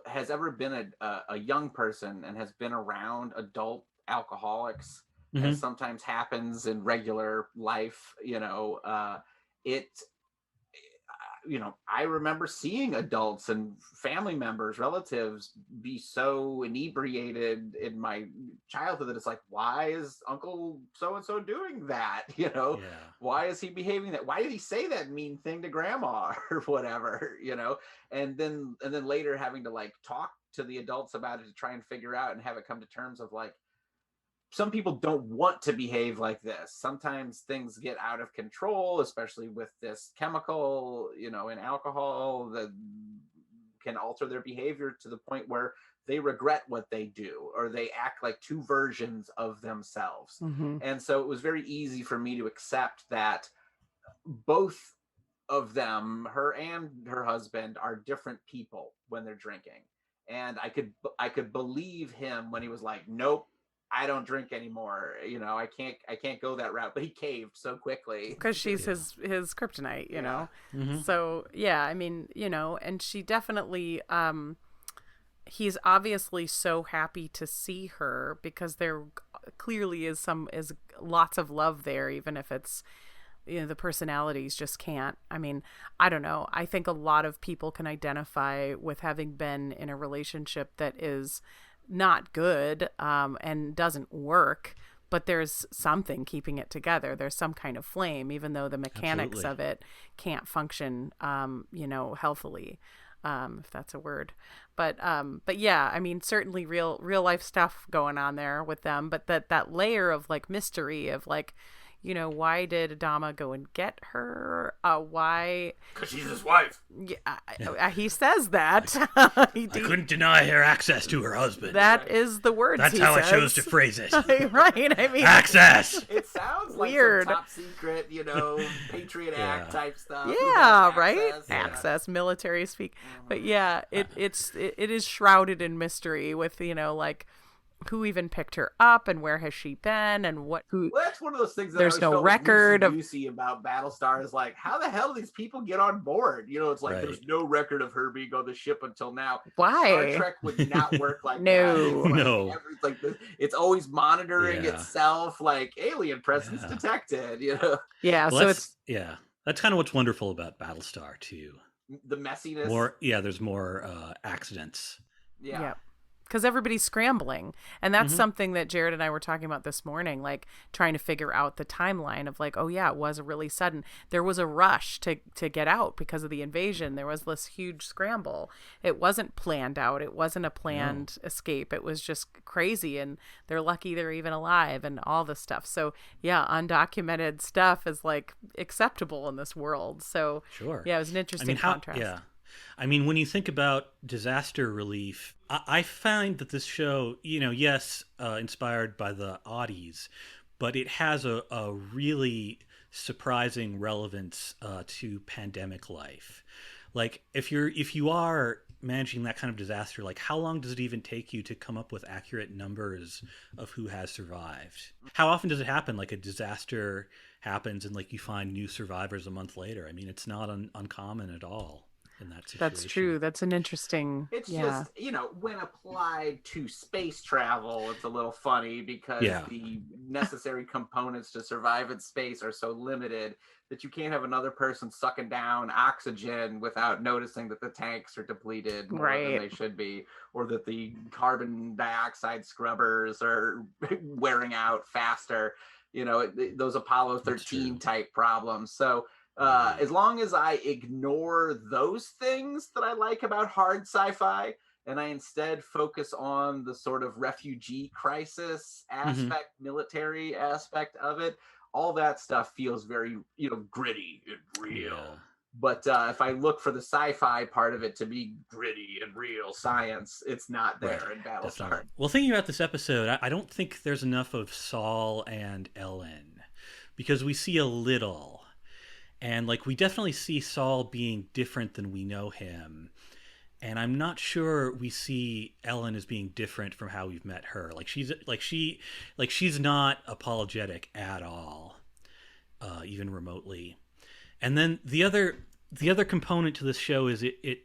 has ever been a young person and has been around adult alcoholics, as sometimes happens in regular life, you know, you know, I remember seeing adults and family members, relatives be so inebriated in my childhood that it's like, why is Uncle so-and-so doing that? You know, why is he behaving that? Why did he say that mean thing to Grandma or whatever, you know? And then later having to like talk to the adults about it to try and figure out and have it come to terms of like, some people don't want to behave like this. Sometimes things get out of control, especially with this chemical, in alcohol, that can alter their behavior to the point where they regret what they do, or they act like two versions of themselves. And so it was very easy for me to accept that both of them, her and her husband, are different people when they're drinking. And I could believe him when he was like, nope, I don't drink anymore. I can't go that route. But he caved so quickly because she's his kryptonite, you know. So yeah, I mean, and she definitely he's obviously so happy to see her, because there clearly is lots of love there, even if it's, the personalities just can't. I mean, I don't know. I think a lot of people can identify with having been in a relationship that is not good and doesn't work, but there's something keeping it together. There's some kind of flame, even though the mechanics of it can't function, healthily, if that's a word. But yeah, I mean, certainly real life stuff going on there with them, but that layer of like mystery of like, why did Adama go and get her? Why? Because she's his wife. Yeah, he says that. I couldn't deny her access to her husband. That is the words That's he how says. I chose to phrase it. Right, I mean... Access! It sounds like weird. Some top secret, Patriot Act type stuff. Yeah, right? Access, Access, military speak. But yeah, it is shrouded in mystery with, like... who even picked her up and where has she been and what? Well, that's one of those things that there's I always no record of juicy about Battlestar is like, how the hell do these people get on board? It's like there's no record of her being on the ship until now. Why? Star Trek would not work like no. that. No. It's always monitoring itself, like alien presence detected. Yeah. Well, so it's that's kind of what's wonderful about Battlestar too. The messiness. There's more accidents. Yeah. Because everybody's scrambling. And that's something that Jaryd and I were talking about this morning, like trying to figure out the timeline of like, oh yeah, it was really sudden. There was a rush to get out because of the invasion. There was this huge scramble. It wasn't planned out. It wasn't a planned escape. It was just crazy. And they're lucky they're even alive and all this stuff. So yeah, undocumented stuff is like acceptable in this world. So sure. Yeah, it was an interesting contrast. Yeah. I mean, when you think about disaster relief, I find that this show, inspired by the oddies, but it has a really surprising relevance to pandemic life. Like, if you are managing that kind of disaster, like how long does it even take you to come up with accurate numbers of who has survived? How often does it happen? Like a disaster happens and like you find new survivors a month later. I mean, it's not uncommon at all. In that situation. That's true. That's an interesting. It's just, when applied to space travel, it's a little funny because the necessary components to survive in space are so limited that you can't have another person sucking down oxygen without noticing that the tanks are depleted more than they should be, or that the carbon dioxide scrubbers are wearing out faster. Those Apollo 13 type problems. So. As long as I ignore those things that I like about hard sci-fi, and I instead focus on the sort of refugee crisis aspect, military aspect of it, all that stuff feels very, gritty and real. Yeah. But if I look for the sci-fi part of it to be gritty and real science, it's not there in Battlestar. Well, thinking about this episode, I don't think there's enough of Saul and Ellen, because we see a little. And like we definitely see Saul being different than we know him. And I'm not sure we see Ellen as being different from how we've met her. She's not apologetic at all, even remotely. And then the other component to this show is it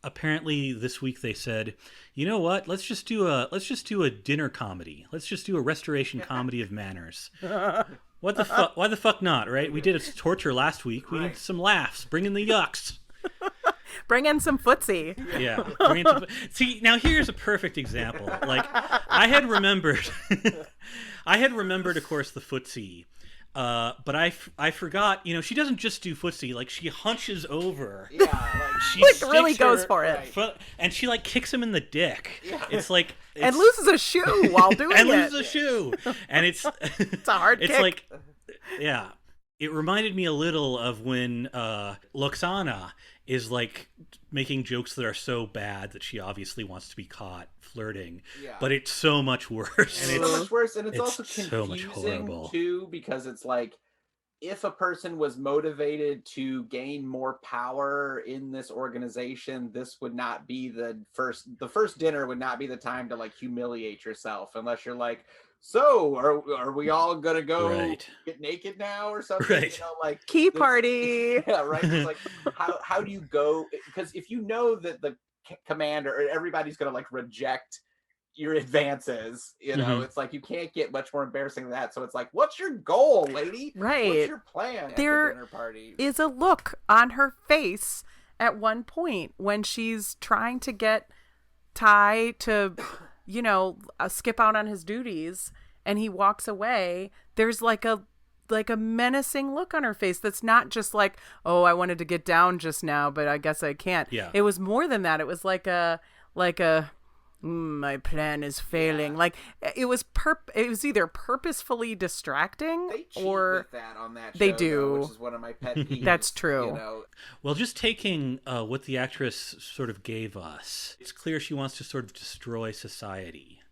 apparently this week they said, you know what? Let's just do a dinner comedy. Let's just do a restoration comedy of manners. What the fuck? Why the fuck not? Right? We did a torture last week. We need some laughs. Bring in the yucks. Bring in some footsie. Yeah. See, now here's a perfect example. Like I had remembered, of course, the footsie. But I forgot, she doesn't just do footsie. Like, she hunches over. Yeah, like She Like, sticks really goes her for it. foot, and she like kicks him in the dick. Yeah. It's like And loses a shoe while doing and it. loses a shoe, and it's It's a hard it's kick. like, yeah. It reminded me a little of when Lwaxana is like making jokes that are so bad that she obviously wants to be caught flirting, Yeah. but it's so much worse. It's so much worse, and it's it's also so much confusing horrible. too, because it's like, if a person was motivated to gain more power in this organization, this would not be the first dinner would not be the time to like humiliate yourself, unless you're like, so are we all gonna go Right. get naked now or something? Right. Like Key this- party. Yeah, right. It's like, how do you go? Because if you know that the commander or everybody's gonna like reject your advances, Mhm. it's like you can't get much more embarrassing than that. So it's like, what's your goal, lady? Right. What's your plan at There the dinner party? Is a look on her face at one point when she's trying to get Tigh to, skip out on his duties, and he walks away. There's like a menacing look on her face that's not just like, oh, I wanted to get down just now, but I guess I can't. Yeah. It was more than that. It was like a my plan is failing. Yeah. Like it was either purposefully distracting They cheat or with that on that show, they though, do. which is one of my pet peeves. That's true. Well, just taking what the actress sort of gave us, it's clear she wants to sort of destroy society.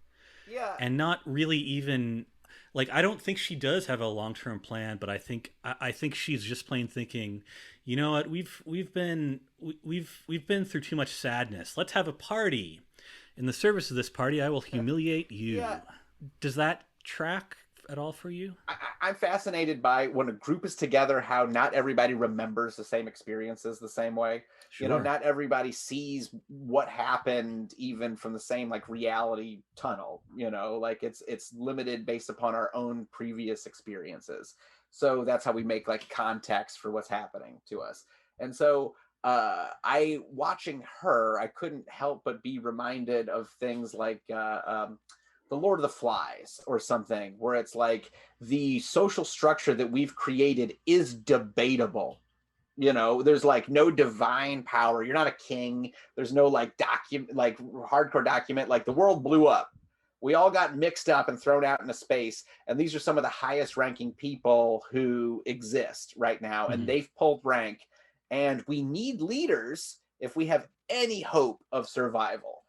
Yeah. And not really even, like, I don't think she does have a long-term plan, but I think she's just plain thinking, you know what, we've been through too much sadness. Let's have a party. In the service of this party, I will humiliate you. Yeah. Does that track at all for you? I'm fascinated by when a group is together, how not everybody remembers the same experiences the same way. Sure. Not everybody sees what happened even from the same like reality tunnel, like it's limited based upon our own previous experiences. So that's how we make like context for what's happening to us. And so watching her, I couldn't help but be reminded of things like the Lord of the Flies or something, where it's like the social structure that we've created is debatable. There's like no divine power. You're not a king. There's no like hardcore document. Like the world blew up. We all got mixed up and thrown out into space. And these are some of the highest ranking people who exist right now. Mm-hmm. And they've pulled rank. And we need leaders if we have any hope of survival.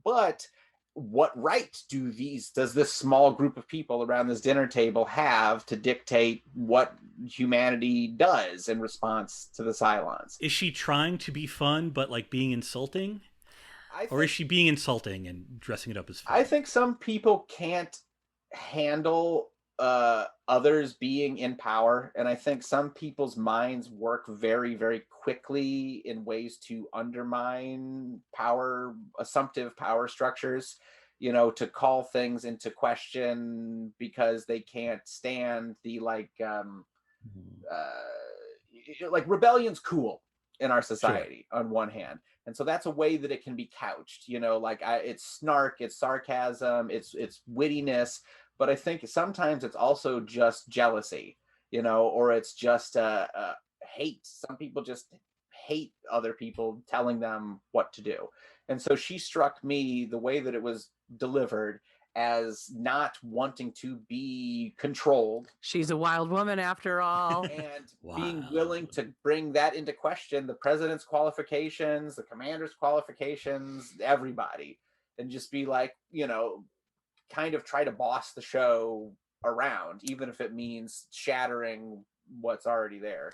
But what right does this small group of people around this dinner table have to dictate what humanity does in response to the Cylons? Is she trying to be fun, but like being insulting? Or is she being insulting and dressing it up as fun? I think some people can't handle others being in power, and I think some people's minds work very, very quickly in ways to undermine assumptive power structures, to call things into question because they can't stand the like rebellion's cool in our society. Sure. On one hand, and so that's a way that it can be couched, it's snark, it's sarcasm, it's wittiness. But I think sometimes it's also just jealousy, or it's just hate. Some people just hate other people telling them what to do. And so she struck me, the way that it was delivered, as not wanting to be controlled. She's a wild woman after all. And being willing to bring that into question, the president's qualifications, the commander's qualifications, everybody. And just be like, kind of try to boss the show around, even if it means shattering what's already there.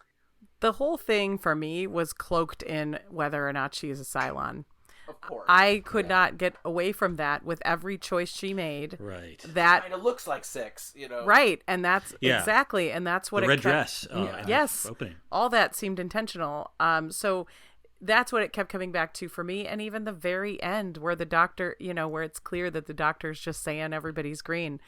The whole thing for me was cloaked in whether or not she is a Cylon. Of course. I could not get away from that with every choice she made. Right. That kind of looks like Six, Right, and that's exactly, and that's what the it red kept, dress. Yes, opening. All that seemed intentional. So that's what it kept coming back to for me. And even the very end where the doctor, where it's clear that the doctor's just saying everybody's green,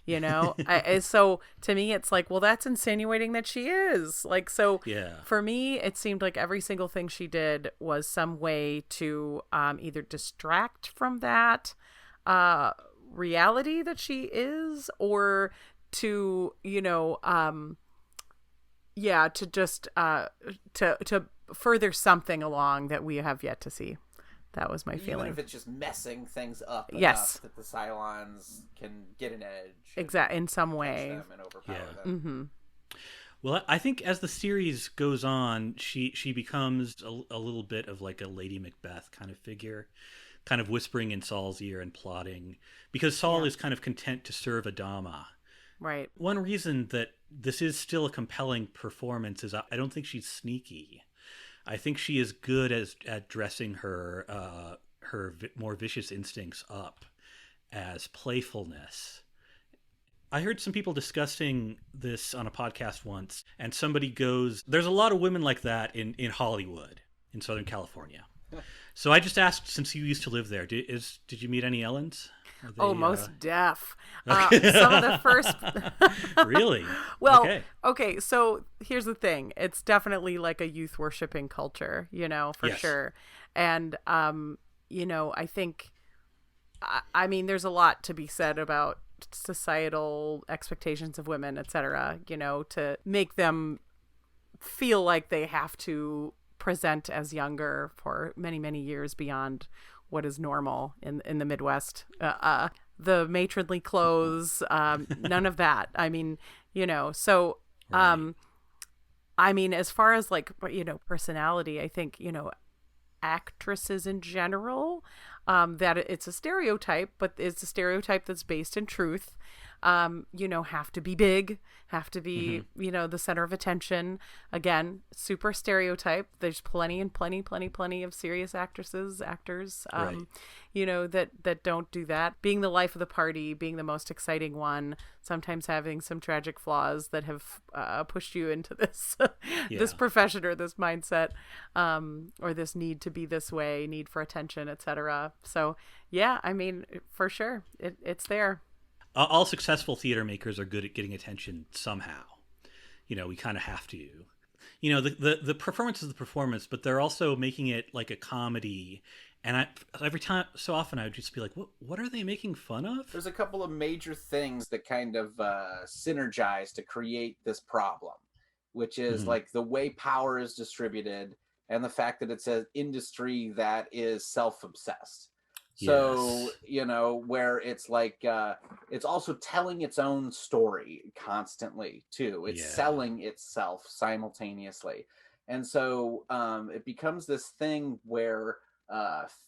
so to me, it's like, well, that's insinuating that she is like, so for me, it seemed like every single thing she did was some way to either distract from that reality that she is, or to, Yeah, to just to further something along that we have yet to see. That was my feeling. Even if it's just messing things up Yes. enough that the Cylons can get an edge. Exactly, in some way. Them and overpower Yeah. them. Mm-hmm. Well, I think as the series goes on, she becomes a little bit of like a Lady Macbeth kind of figure, kind of whispering in Saul's ear and plotting, because Saul is kind of content to serve Adama. Right. One reason that this is still a compelling performance is I don't think she's sneaky. I think she is good at dressing her more vicious instincts up as playfulness. I heard some people discussing this on a podcast once, and somebody goes, there's a lot of women like that in Hollywood, in Southern California. So I just asked, since you used to live there, did you meet any Ellens? Most deaf. Okay. Some of the first. Really? Well, okay. So here's the thing. It's definitely like a youth worshiping culture, for Yes. sure. And, I think, I mean, there's a lot to be said about societal expectations of women, etc., to make them feel like they have to present as younger for many, many years beyond what is normal in the Midwest. The matronly clothes, none of that. I mean, so, Right. I mean, as far as like, personality, I think, actresses in general, that it's a stereotype, but it's a stereotype that's based in truth. Have to be big, have to be, the center of attention. Again, super stereotype. There's plenty of serious actors, Right. that don't do that. Being the life of the party, being the most exciting one, sometimes having some tragic flaws that have pushed you into this, this profession or this mindset, or this need to be this way, need for attention, etc. So yeah, I mean, for sure, it's there. All successful theater makers are good at getting attention somehow. We kind of have to. The performance is the performance, but they're also making it like a comedy. And every time, so often, I would just be like, "What are they making fun of?" There's a couple of major things that kind of synergize to create this problem, which is like the way power is distributed and the fact that it's an industry that is self-obsessed. So, where it's like, it's also telling its own story constantly, too. It's selling itself simultaneously. And so it becomes this thing where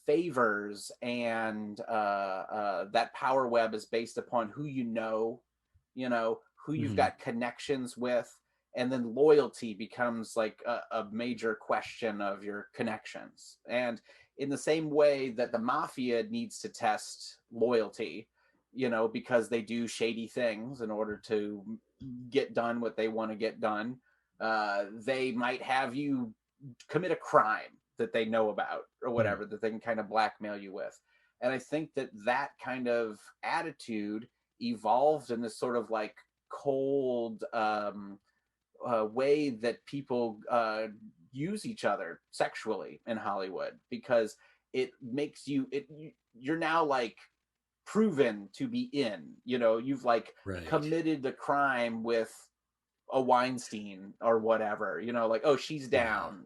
favors and that power web is based upon who who you've got connections with. And then loyalty becomes like a major question of your connections. And in the same way that the mafia needs to test loyalty, because they do shady things in order to get done what they want to get done, they might have you commit a crime that they know about or whatever, that they can kind of blackmail you with. And I think that kind of attitude evolved in this sort of like cold way that people use each other sexually in Hollywood, because it makes you're now like proven to be in, you've like committed the crime with a Weinstein or whatever, like, oh, she's down,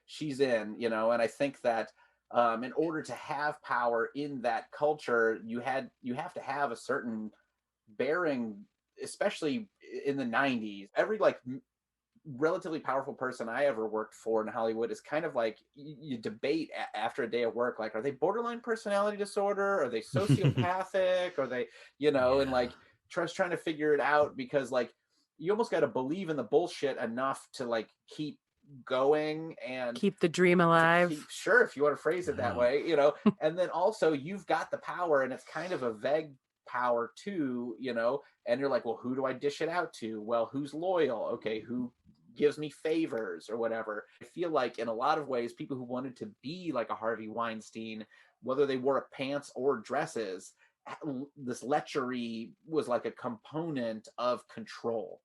she's in, and I think that in order to have power in that culture, you have to have a certain bearing, especially in the 90s. Every like relatively powerful person I ever worked for in Hollywood is kind of like, you debate after a day of work, like, are they borderline personality disorder? Are they sociopathic? Are they, and like trying to figure it out, because like you almost got to believe in the bullshit enough to like keep going and keep the dream alive. Sure, if you want to phrase it that way, and then also you've got the power, and it's kind of a vague power too, and you're like, well, who do I dish it out to? Well, who's loyal? Okay, who gives me favors or whatever? I feel like in a lot of ways, people who wanted to be like a Harvey Weinstein, whether they wore pants or dresses, this lechery was like a component of control.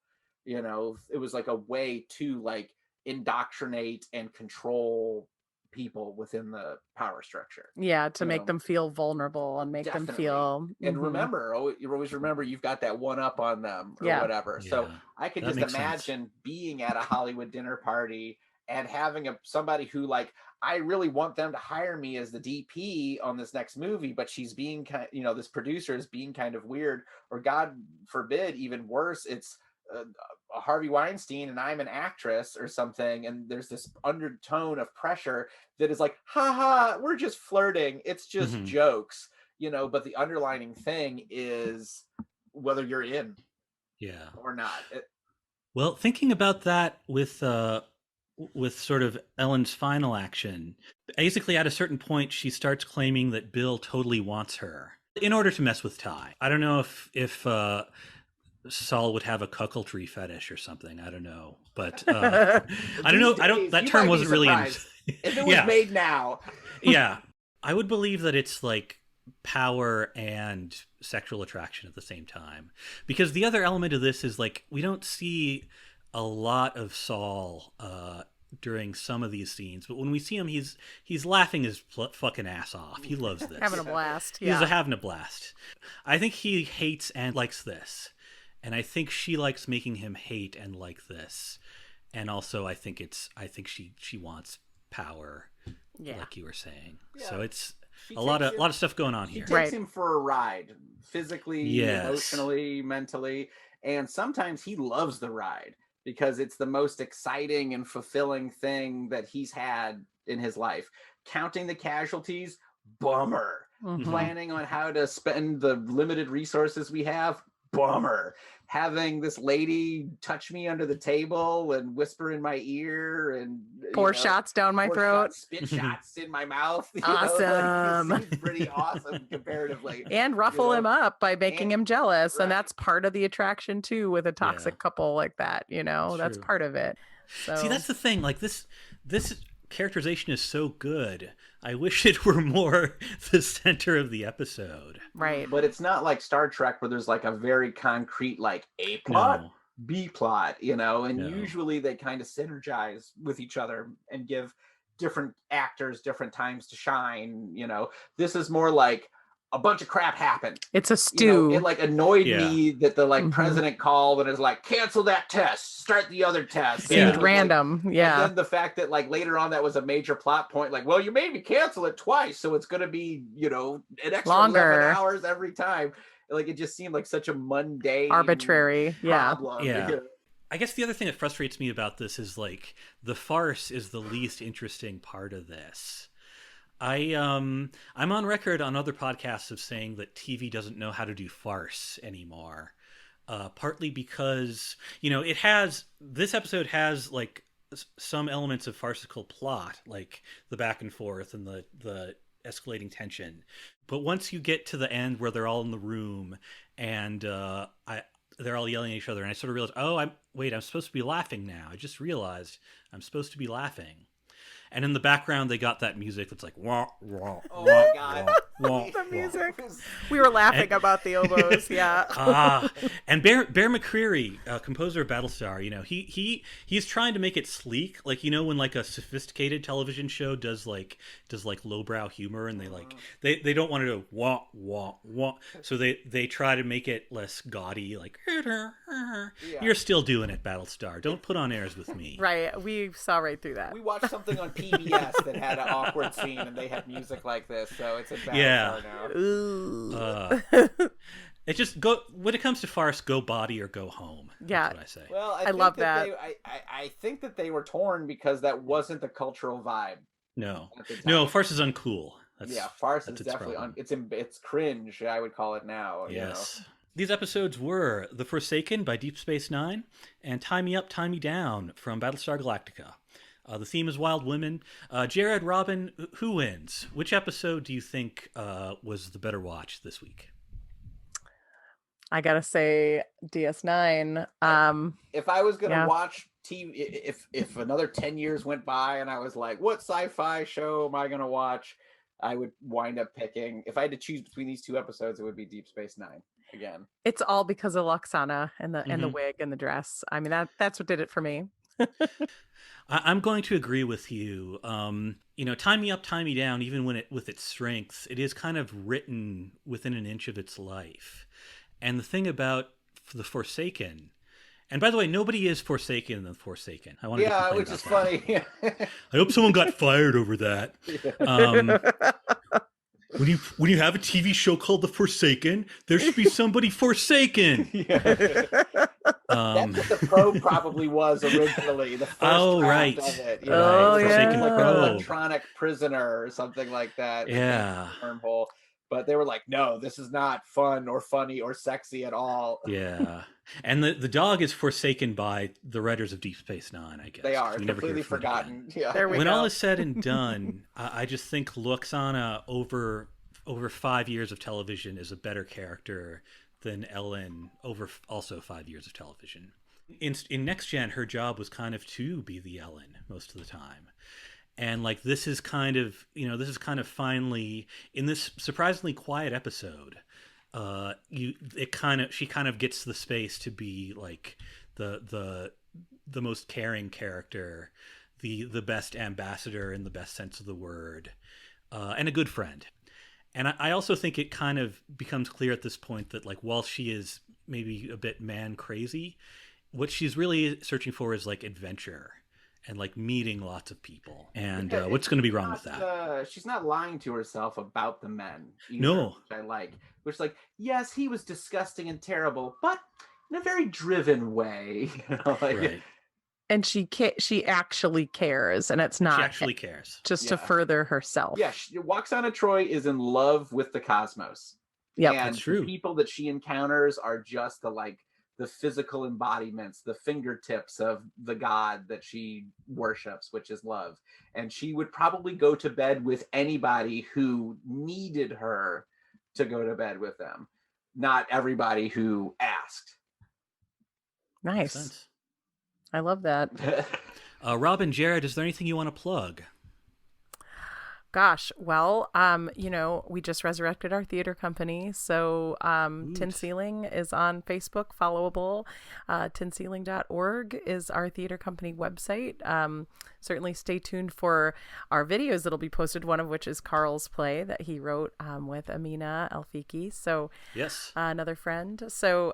It was like a way to like indoctrinate and control people within the power structure. Yeah, to make them feel vulnerable and make them feel. And remember, you always remember you've got that one up on them or whatever. Yeah, so I could just imagine being at a Hollywood dinner party and having somebody who, like, I really want them to hire me as the DP on this next movie, but she's being kind, this producer is being kind of weird, or God forbid, even worse, it's a Harvey Weinstein and I'm an actress or something, and there's this undertone of pressure that is like, haha, we're just flirting, it's just jokes, but the underlining thing is whether you're in or not. Well, thinking about that with sort of Ellen's final action, basically at a certain point she starts claiming that Bill totally wants her in order to mess with Tigh. I don't know if Saul would have a cuckoldry fetish or something. I don't know, but I don't know. That term wasn't really if it was made now. Yeah, I would believe that it's like power and sexual attraction at the same time, because the other element of this is, like, we don't see a lot of Saul during some of these scenes, but when we see him, he's laughing his fucking ass off. He loves this, having a blast. He's having a blast. I think he hates and likes this. And I think she likes making him hate and like this. And also I think she wants power, like you were saying. Yeah. So it's a lot of stuff going on here. She takes him for a ride, physically, emotionally, mentally, and sometimes he loves the ride because it's the most exciting and fulfilling thing that he's had in his life. Counting the casualties, bummer. Planning on how to spend the limited resources we have, bummer. Having this lady touch me under the table and whisper in my ear and pour shots down my throat, spit shots in my mouth. Awesome. It seems pretty awesome comparatively. And ruffle him up by making him jealous. And that's part of the attraction too with a toxic couple like that, that's part of it. So see, that's the thing. Like this characterization is so good. I wish it were more the center of the episode. Right. But it's not like Star Trek where there's like a very concrete, like, A plot, B plot, and usually they kind of synergize with each other and give different actors different times to shine. This is more like a bunch of crap happened. It's a stew. It like annoyed me that the president called and is like, cancel that test, start the other test. Seemed random. And then the fact that like later on that was a major plot point, like, well, you made me cancel it twice, so it's going to be, an extra longer 11 hours every time. Like, it just seemed like such a mundane, arbitrary problem. I guess the other thing that frustrates me about this is, like, the farce is the least interesting part of this. I'm on record on other podcasts of saying that TV doesn't know how to do farce anymore. Partly because, this episode has like some elements of farcical plot, like the back and forth and the escalating tension. But once you get to the end where they're all in the room and they're all yelling at each other, and I sort of realized, I'm supposed to be laughing now. I just realized I'm supposed to be laughing. And in the background, they got that music that's like, wah, wah, oh my God. Wah, the music. We were laughing about the oboes, and Bear McCreary, composer of Battlestar, he's trying to make it sleek, like, when like a sophisticated television show does lowbrow humor, and they don't want to go wah wah wah, so they try to make it less gaudy, like you're still doing it, Battlestar. Don't put on airs with me. Right, we saw right through that. We watched something on PBS that had an awkward scene, and they had music like this, so it's a Battlestar now. Ooh. It just when it comes to farce, go body or go home. Yeah, that's what I say. Well, I love that. I think that they were torn because that wasn't the cultural vibe. No, farce is uncool. Farce is definitely it's cringe. I would call it now. Yes. These episodes were The Forsaken by Deep Space Nine and Tie Me Up, Tie Me Down from Battlestar Galactica. The theme is Wild Women. Jaryd, Robyn, who wins? Which episode do you think was the better watch this week? I gotta say DS9. If I was gonna watch TV, if another 10 years went by and I was like, what sci-fi show am I gonna watch? I would wind up picking, if I had to choose between these two episodes, it would be Deep Space Nine again. It's all because of Lwaxana and the wig and the dress. I mean, that's what did it for me. I'm going to agree with you. Tie Me Up, Tie Me Down, even with its strengths, it is kind of written within an inch of its life. And the thing about The Forsaken, and by the way, nobody is Forsaken in The Forsaken. I want to Yeah, which is funny. I hope someone got fired over that. When you have a TV show called The Forsaken, there should be somebody forsaken. That's what the probe probably was originally. The first draft of it. Forsaken like Probe. an electronic prisoner or something like that. Yeah. Wormhole. But they were like, no, this is not fun or funny or sexy at all. Yeah. And the dog is forsaken by the writers of Deep Space Nine, I guess. They are. We never hear Completely from it forgotten. again. Yeah. When all is said and done, I just think Lwaxana over 5 years of television is a better character than Ellen over also 5 years of television. In Next Gen, her job was kind of to be the Ellen most of the time. And like this is kind of finally in this surprisingly quiet episode, she kind of gets the space to be like the most caring character, the best ambassador in the best sense of the word, and a good friend. And I also think it kind of becomes clear at this point that like while she is maybe a bit man crazy, what she's really searching for is like adventure. And like meeting lots of people, and what's going to be wrong with that? She's not lying to herself about the men. Either, no, which I like. Which like, yes, he was disgusting and terrible, but in a very driven way. Right. And she actually cares, and it's not. She actually cares just to further herself. Yeah, Lwaxana Troi is in love with the cosmos. Yeah, and that's true. The people that she encounters are just the physical embodiments, the fingertips of the god that she worships, which is love. And she would probably go to bed with anybody who needed her to go to bed with them, not everybody who asked. Nice. I love that. Robyn, Jaryd, is there anything you want to plug? Gosh, well, we just resurrected our theater company. So Tin Ceiling is on Facebook, followable. Tinceiling.org is our theater company website. Certainly stay tuned for our videos that'll be posted, one of which is Carl's play that he wrote with Amina Elfiki. So yes, another friend. So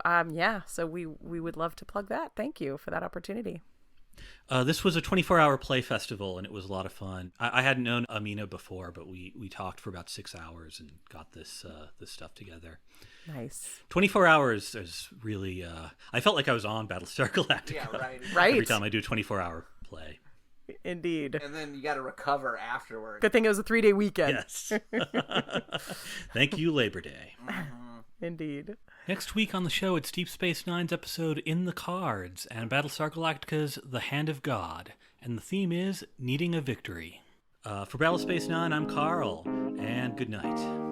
so we would love to plug that. Thank you for that opportunity. This was a 24-hour play festival, and it was a lot of fun. I hadn't known Amina before, but we talked for about 6 hours and got this stuff together. Nice. 24 hours is really... I felt like I was on Battlestar Galactica. Yeah, right. Every time I do a 24-hour play. Indeed. And then you got to recover afterward. Good thing it was a 3-day weekend. Yes. Thank you, Labor Day. Indeed. Next week on the show, it's Deep Space Nine's episode In the Cards and Battlestar Galactica's The Hand of God. And the theme is Needing a Victory. For Battlespace 9, I'm Carl, and good night.